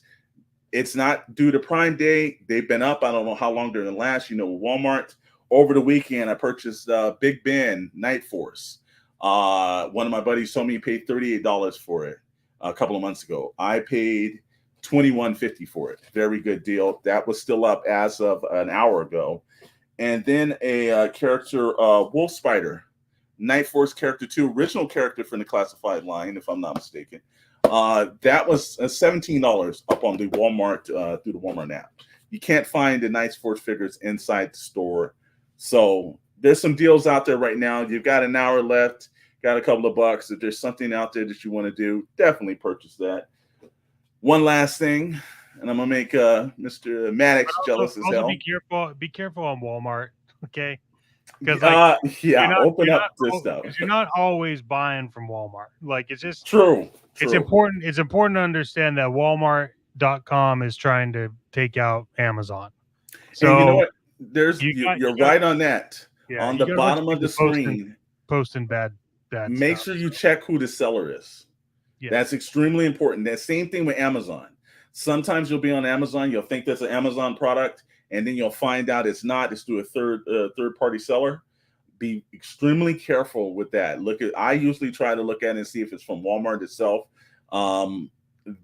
It's not due to Prime Day. They've been up. I don't know how long they're going to last. Walmart, over the weekend, I purchased Big Ben Night Force. One of my buddies told me he paid $38 for it a couple of months ago. I paid $21.50 for it. Very good deal. That was still up as of an hour ago. And then a character, Wolf Spider, Night Force character 2, original character from the classified line, if I'm not mistaken. That was $17 up on the Walmart through the Walmart app. You can't find the Night Force figures inside the store. So there's some deals out there right now. You've got an hour left, got a couple of bucks. If there's something out there that you want to do, definitely purchase that. One last thing, and I'm gonna make Mr. Maddox jealous as hell.
Be careful on Walmart, okay? Because
open up this stuff.
You're not always buying from Walmart. Like, it's just
true.
It's important. It's important to understand that Walmart.com is trying to take out Amazon. So
and you know what? You're right on that. Yeah, on the bottom of the screen,
posting bad.
Make sure you check who the seller is. Yeah. That's extremely important. That same thing with Amazon. Sometimes you'll be on Amazon, you'll think that's an Amazon product, and then you'll find out it's not. It's through a third party seller. Be extremely careful with that. I usually try to look at it and see if it's from Walmart itself.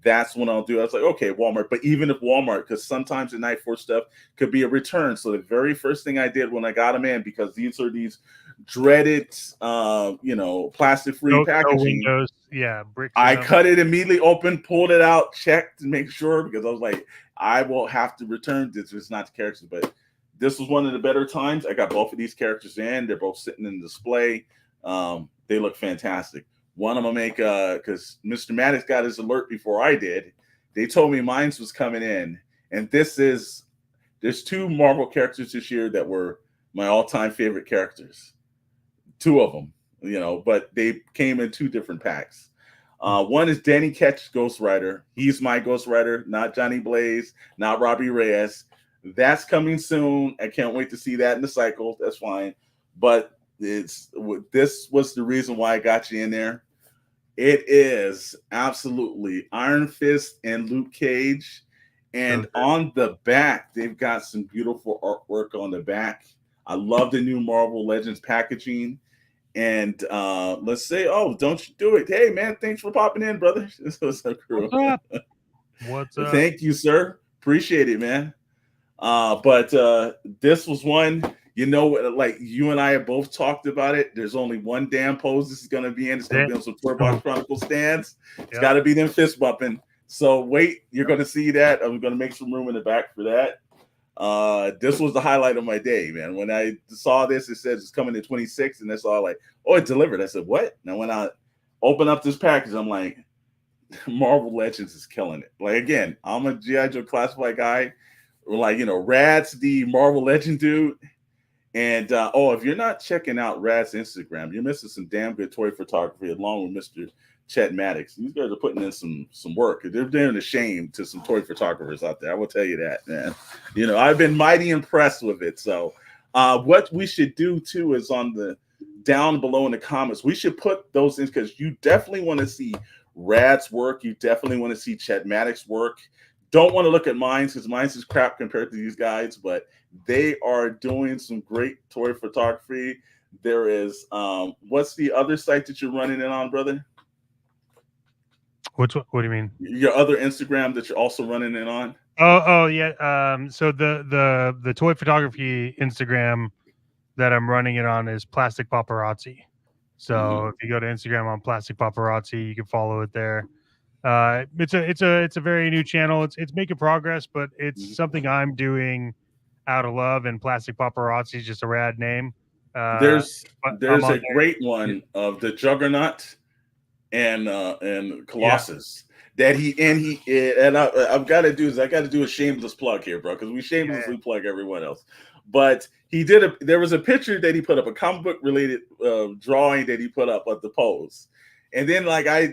That's when I'll do. I was like, okay, Walmart. But even if Walmart, because sometimes the Night Force stuff could be a return. So the very first thing I did when I got them in, because these are these dreaded, plastic-free packaging.
No windows. Yeah, bricks.
I cut it immediately open, pulled it out, checked to make sure, because I was like, I will have to return this. It's not the characters, but this was one of the better times. I got both of these characters in. They're both sitting in the display. They look fantastic. One I'm gonna make because Mr. Maddox got his alert before I did. They told me mine was coming in, and there's two Marvel characters this year that were my all-time favorite characters. Two of them, but they came in two different packs. One is Danny Ketch's Ghost Rider. He's my Ghost Rider, not Johnny Blaze, not Robbie Reyes. That's coming soon. I can't wait to see that in the cycle. That's fine. But this was the reason why I got you in there. It is absolutely Iron Fist and Luke Cage. And on the back, they've got some beautiful artwork on the back. I love the new Marvel Legends packaging. And let's say, oh, don't you do it. Hey, man, thanks for popping in, brother. This was so cool.
What's up?
Thank you, sir. Appreciate it, man. But this was one, like you and I have both talked about it. There's only one damn pose this is going to be in. It's going to be on some Toy Box Chronicles stands. It's got to be them fist bumping. So wait, you're going to see that. I'm going to make some room in the back for that. This was the highlight of my day, man. When I saw this, it says it's coming in 26, and that's all like, oh, it delivered. I said, what? Now when I open up this package, I'm like, Marvel Legends is killing it. Like, again, I'm a G.I. Joe classified guy. Like, Rad's the Marvel Legend dude. And if you're not checking out Rad's Instagram, you're missing some damn good toy photography along with Mr. Chet and Alex. These guys are putting in some work. They're doing a shame to some toy photographers out there. I will tell you that, man. I've been mighty impressed with it. So what we should do too is on the down below in the comments, we should put those in, because you definitely want to see Rad's work. You definitely want to see Chet Maddox's work. Don't want to look at mine, because mine's is crap compared to these guys, but they are doing some great toy photography. There is what's the other site that you're running it on, brother?
What do you mean?
Your other Instagram that you're also running it on?
Oh yeah. So the toy photography Instagram that I'm running it on is Plastic Paparazzi. So if you go to Instagram on Plastic Paparazzi, you can follow it there. It's a very new channel. It's making progress, but it's something I'm doing out of love. And Plastic Paparazzi is just a rad name.
There's a great one of the Juggernaut and Colossus that I've got to do a shameless plug here, bro, because we shamelessly plug everyone else. But there was a picture that he put up, a comic book related drawing that he put up of the pose. And then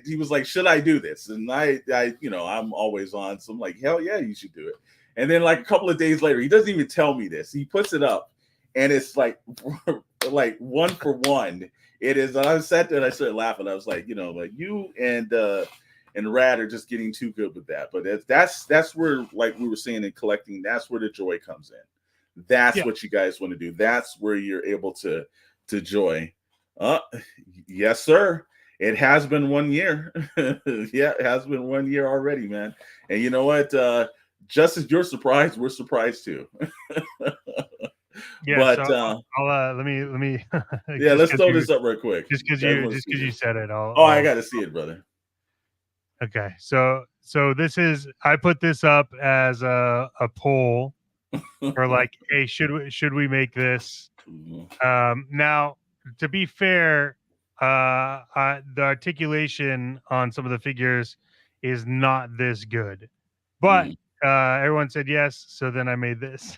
he was like, should I do this? And I'm always on. So I'm like, hell yeah, you should do it. And then like a couple of days later, he doesn't even tell me this. He puts it up and it's like 1 for 1. It is. I sat there and I started laughing. I was like, you and Rad are just getting too good with that. But that's where, like we were saying in collecting, that's where the joy comes in. That's what you guys want to do. That's where you're able to joy. Yes, sir. It has been 1 year. Yeah, it has been 1 year already, man. And you know what? Just as you're surprised, we're surprised too.
Yeah, but so I'll let me
yeah, let's throw this up real quick.
Just because you said it.
I got to see it, brother.
Okay, so this is, I put this up as a poll for like, hey, should we make this? Now, to be fair, the articulation on some of the figures is not this good, but everyone said yes, so then I made this.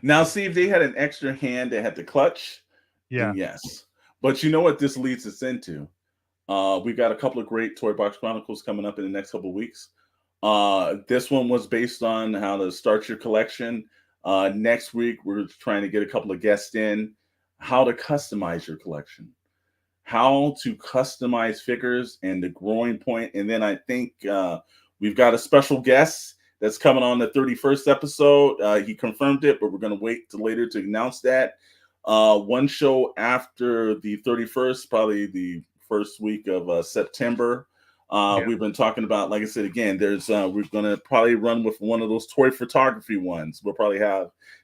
Now, see, if they had an extra hand that had the clutch, then yes. But you know what this leads us into? We've got a couple of great Toy Box Chronicles coming up in the next couple of weeks. This one was based on how to start your collection. Next week, we're trying to get a couple of guests in, how to customize your collection, how to customize figures and the growing point. And then I think we've got a special guest that's coming on the 31st episode. He confirmed it, but we're going to wait till later to announce that. One show after the 31st, probably the first week of September. We've been talking about, like I said, again, we're going to probably run with one of those toy photography ones. We'll probably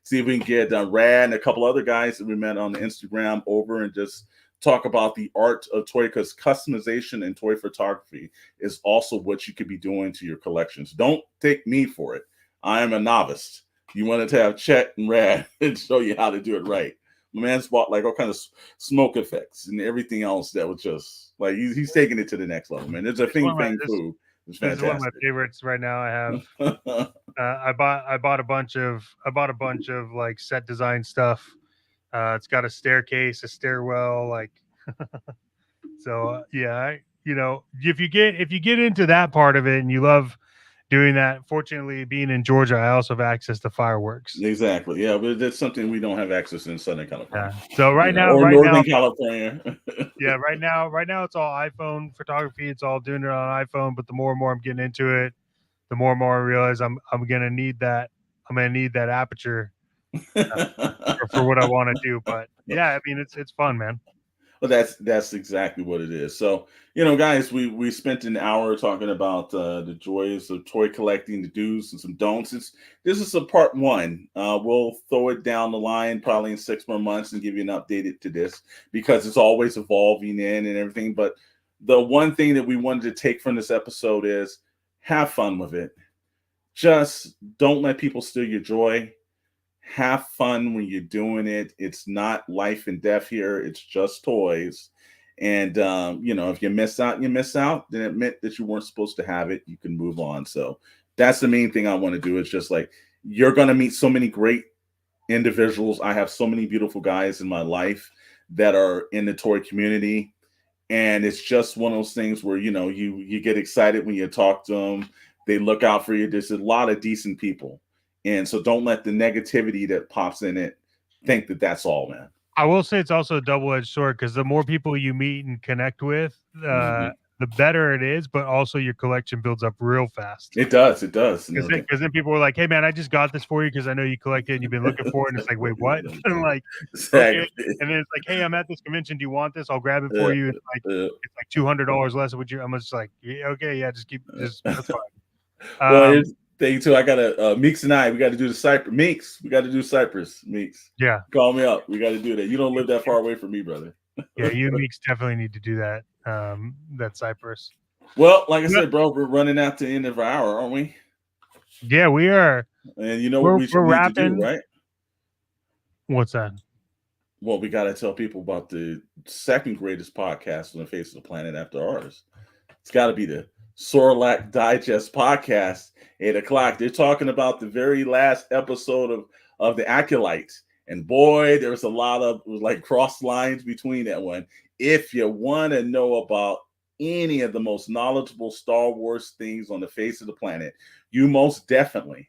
see if we can get Rad and a couple other guys that we met on the Instagram over and just talk about the art of toy, because customization and toy photography is also what you could be doing to your collections. Don't take me for it. I am a novice. You wanted to have Chet and Rad and show you how to do it right. My man's bought like all kinds of smoke effects and everything else that was just like he's taking it to the next level, man. It's a Fing Fang Fu. It's fantastic.
This is one of my favorites right now. I have I bought a bunch of like set design stuff. It's got a staircase, a stairwell, like so yeah, if you get into that part of it and you love doing that. Fortunately, being in Georgia, I also have access to fireworks.
Exactly. Yeah, but that's something we don't have access in Southern California.
Yeah. So
Northern California.
Yeah, right now it's all iPhone photography. It's all doing it on iPhone. But the more and more I'm getting into it, the more and more I realize I'm gonna need that. I'm gonna need that aperture for what I want to do. But yeah, I mean it's fun, man.
Well, that's exactly what it is. So, guys, we spent an hour talking about the joys of toy collecting, the do's and some don'ts. This is a part one. We'll throw it down the line probably in 6 more months and give you an updated to this because it's always evolving in and everything. But the one thing that we wanted to take from this episode is have fun with it. Just don't let people steal your joy. Have fun when you're doing it. It's not life and death here. It's just toys. And if you miss out, you miss out. Then admit that you weren't supposed to have it. You can move on. So that's the main thing I want to do. It's just like you're gonna meet so many great individuals. I have so many beautiful guys in my life that are in the toy community. And it's just one of those things where you get excited when you talk to them. They look out for you. There's a lot of decent people. And so don't let the negativity that pops in it think that that's all, man.
I will say it's also a double-edged sword because the more people you meet and connect with, the better it is, but also your collection builds up real fast.
It does.
Because then people were like, hey, man, I just got this for you because I know you collect it and you've been looking for it. And it's like, wait, what? And like,
exactly.
Okay. And then it's like, hey, I'm at this convention. Do you want this? I'll grab it for you. It's like $200 less. Would you? I'm just like, yeah, okay, yeah, just that's fine.
Well, thing too. I gotta Meeks and we got to do the Cypress. Meeks, we got to do Cypress. Meeks,
yeah,
call me up. We got to do that. You don't live that far away from me, brother.
Yeah, you and Meeks definitely need to do that. That Cypress.
Well, like I said, bro, we're running out to the end of our hour, aren't we?
Yeah, we are.
And you know what we should need to do, right?
What's that?
Well, we got to tell people about the second greatest podcast on the face of the planet after ours. It's got to be the Sorlac Digest podcast, 8:00. They're talking about the very last episode of the Acolytes. And boy, there's a lot of like cross lines between that one. If you want to know about any of the most knowledgeable Star Wars things on the face of the planet, you most definitely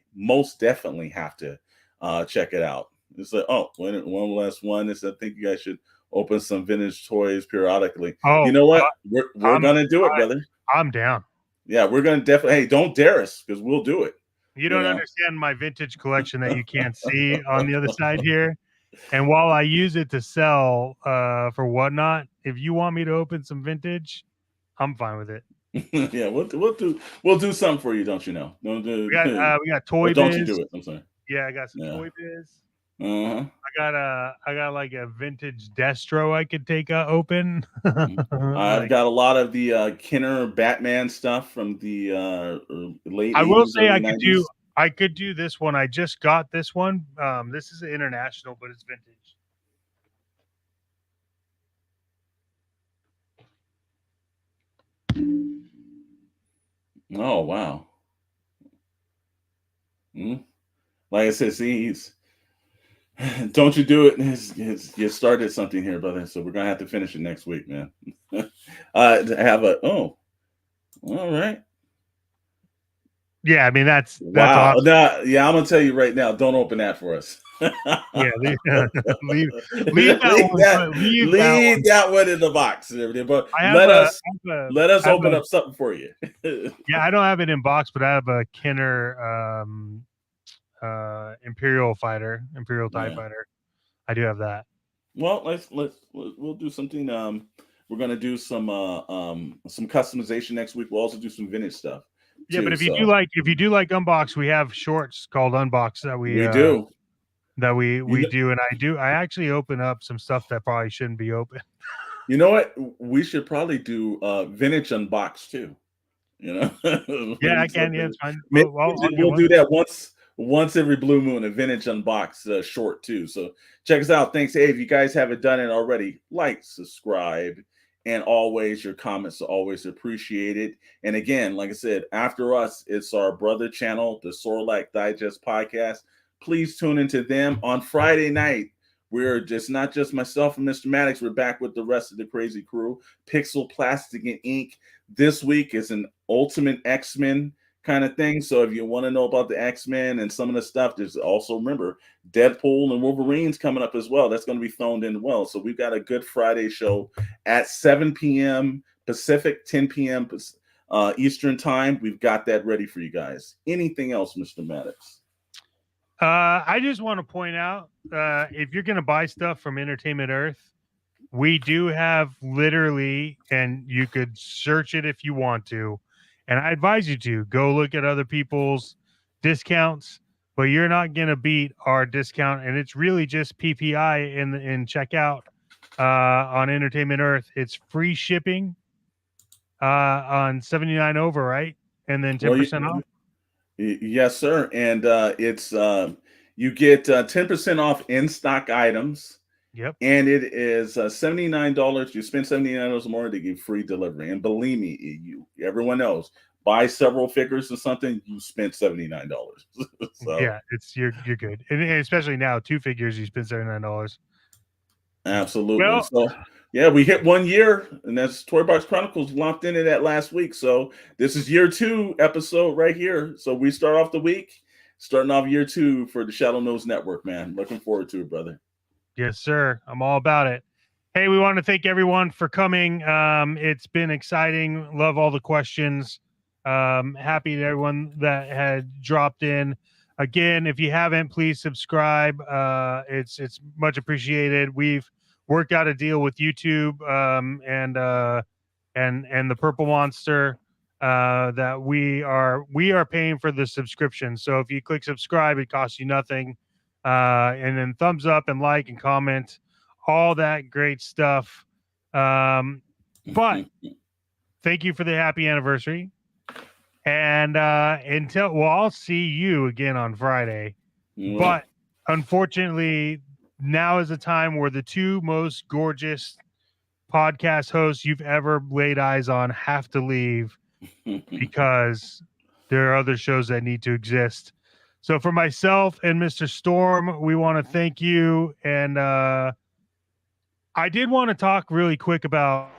have to check it out. It's like, one last one is I think you guys should open some vintage toys periodically. You know what? We're gonna do it, brother.
I'm down.
Yeah, we're gonna definitely. Hey, don't dare us because we'll do it.
You don't understand my vintage collection that you can't see on the other side here. And while I use it to sell for whatnot, if you want me to open some vintage, I'm fine with it.
Yeah, we'll do something for you, don't you know?
We got Toy Biz.
Don't you do it? I'm sorry.
Yeah, I got some Toy Biz. I got like a vintage Destro I could take open.
I've got a lot of the Kenner Batman stuff from the late.
I will say I could do this one. I just got this one. This is international, but it's vintage.
Oh wow! Like I said, see, don't you do it? You started something here, brother. So we're gonna have to finish it next week, man. All right.
Yeah, I mean that's
wow.
Awesome.
Yeah, I'm gonna tell you right now. Don't open that for us.
Yeah, leave
that one in the box and everything. But let us open up something for you.
Yeah, I don't have it in box, but I have a Kenner Imperial TIE Fighter. I do have that.
Well, we'll do something. We're gonna do some customization next week. We'll also do some vintage stuff.
Yeah, but if you do like unbox, we have shorts called unbox that we
do.
That we do, and I actually open up some stuff that probably shouldn't be open.
You know what? We should probably do vintage unbox too. Yeah,
I can. Yeah, it's fine.
We'll do that once every blue moon, a vintage unbox short too. So check us out. Thanks. Hey, if you guys haven't done it already, like, subscribe, and always your comments are always appreciated. And again, like I said, after us, it's our brother channel, the Sorlac Digest podcast. Please tune into them on Friday night. We're not just myself and Mr. Maddox. We're back with the rest of the crazy crew. PixelsPlasticInk. This week is an Ultimate X-Men kind of thing. So if you want to know about the X-Men and some of the stuff, there's also, remember, Deadpool and Wolverine's coming up as well. That's going to be thrown in well. So we've got a good Friday show at 7 p.m. Pacific, 10 p.m. Eastern time. We've got that ready for you guys. Anything else, Mr. Maddox?
I just want to point out, if you're going to buy stuff from Entertainment Earth, We do have literally, and you could search it if you want to, and I advise you to go look at other people's discounts, but you're not going to beat our discount, and it's really just PPI in checkout on Entertainment Earth. It's free shipping on 79 over, right? And then
Well,
10% off.
yes, sir. And it's you get 10% off in stock items,
Yep.
and it is $79. You spend $79 more to get free delivery. And believe me, everyone knows, buy several figures or something, you spent $79. So
Yeah, it's you're good, and especially now, 2 figures you spend $79.
absolutely.
Well,
So yeah, we hit 1 year, and that's Toy Box Chronicles locked into that last week. So this is year 2 episode right here. So we start off the week, starting off year 2 for the Shadow Nose Network, man. Looking forward to it, brother.
yes, sir. I'm all about it. Hey, we want to thank everyone for coming. It's been exciting. Love all the questions. Happy to everyone that had dropped in. Again, if you haven't, please subscribe. It's much appreciated. We've worked out a deal with YouTube and the Purple Monster that we are paying for the subscription. So if you click subscribe, it costs you nothing. And then thumbs up and like and comment, all that great stuff. But thank you for the happy anniversary. And I'll see you again on Friday.
Yeah.
But unfortunately, now is the time where the 2 most gorgeous podcast hosts you've ever laid eyes on have to leave because there are other shows that need to exist. So for myself and Mr. Storm, we want to thank you. And I did want to talk really quick about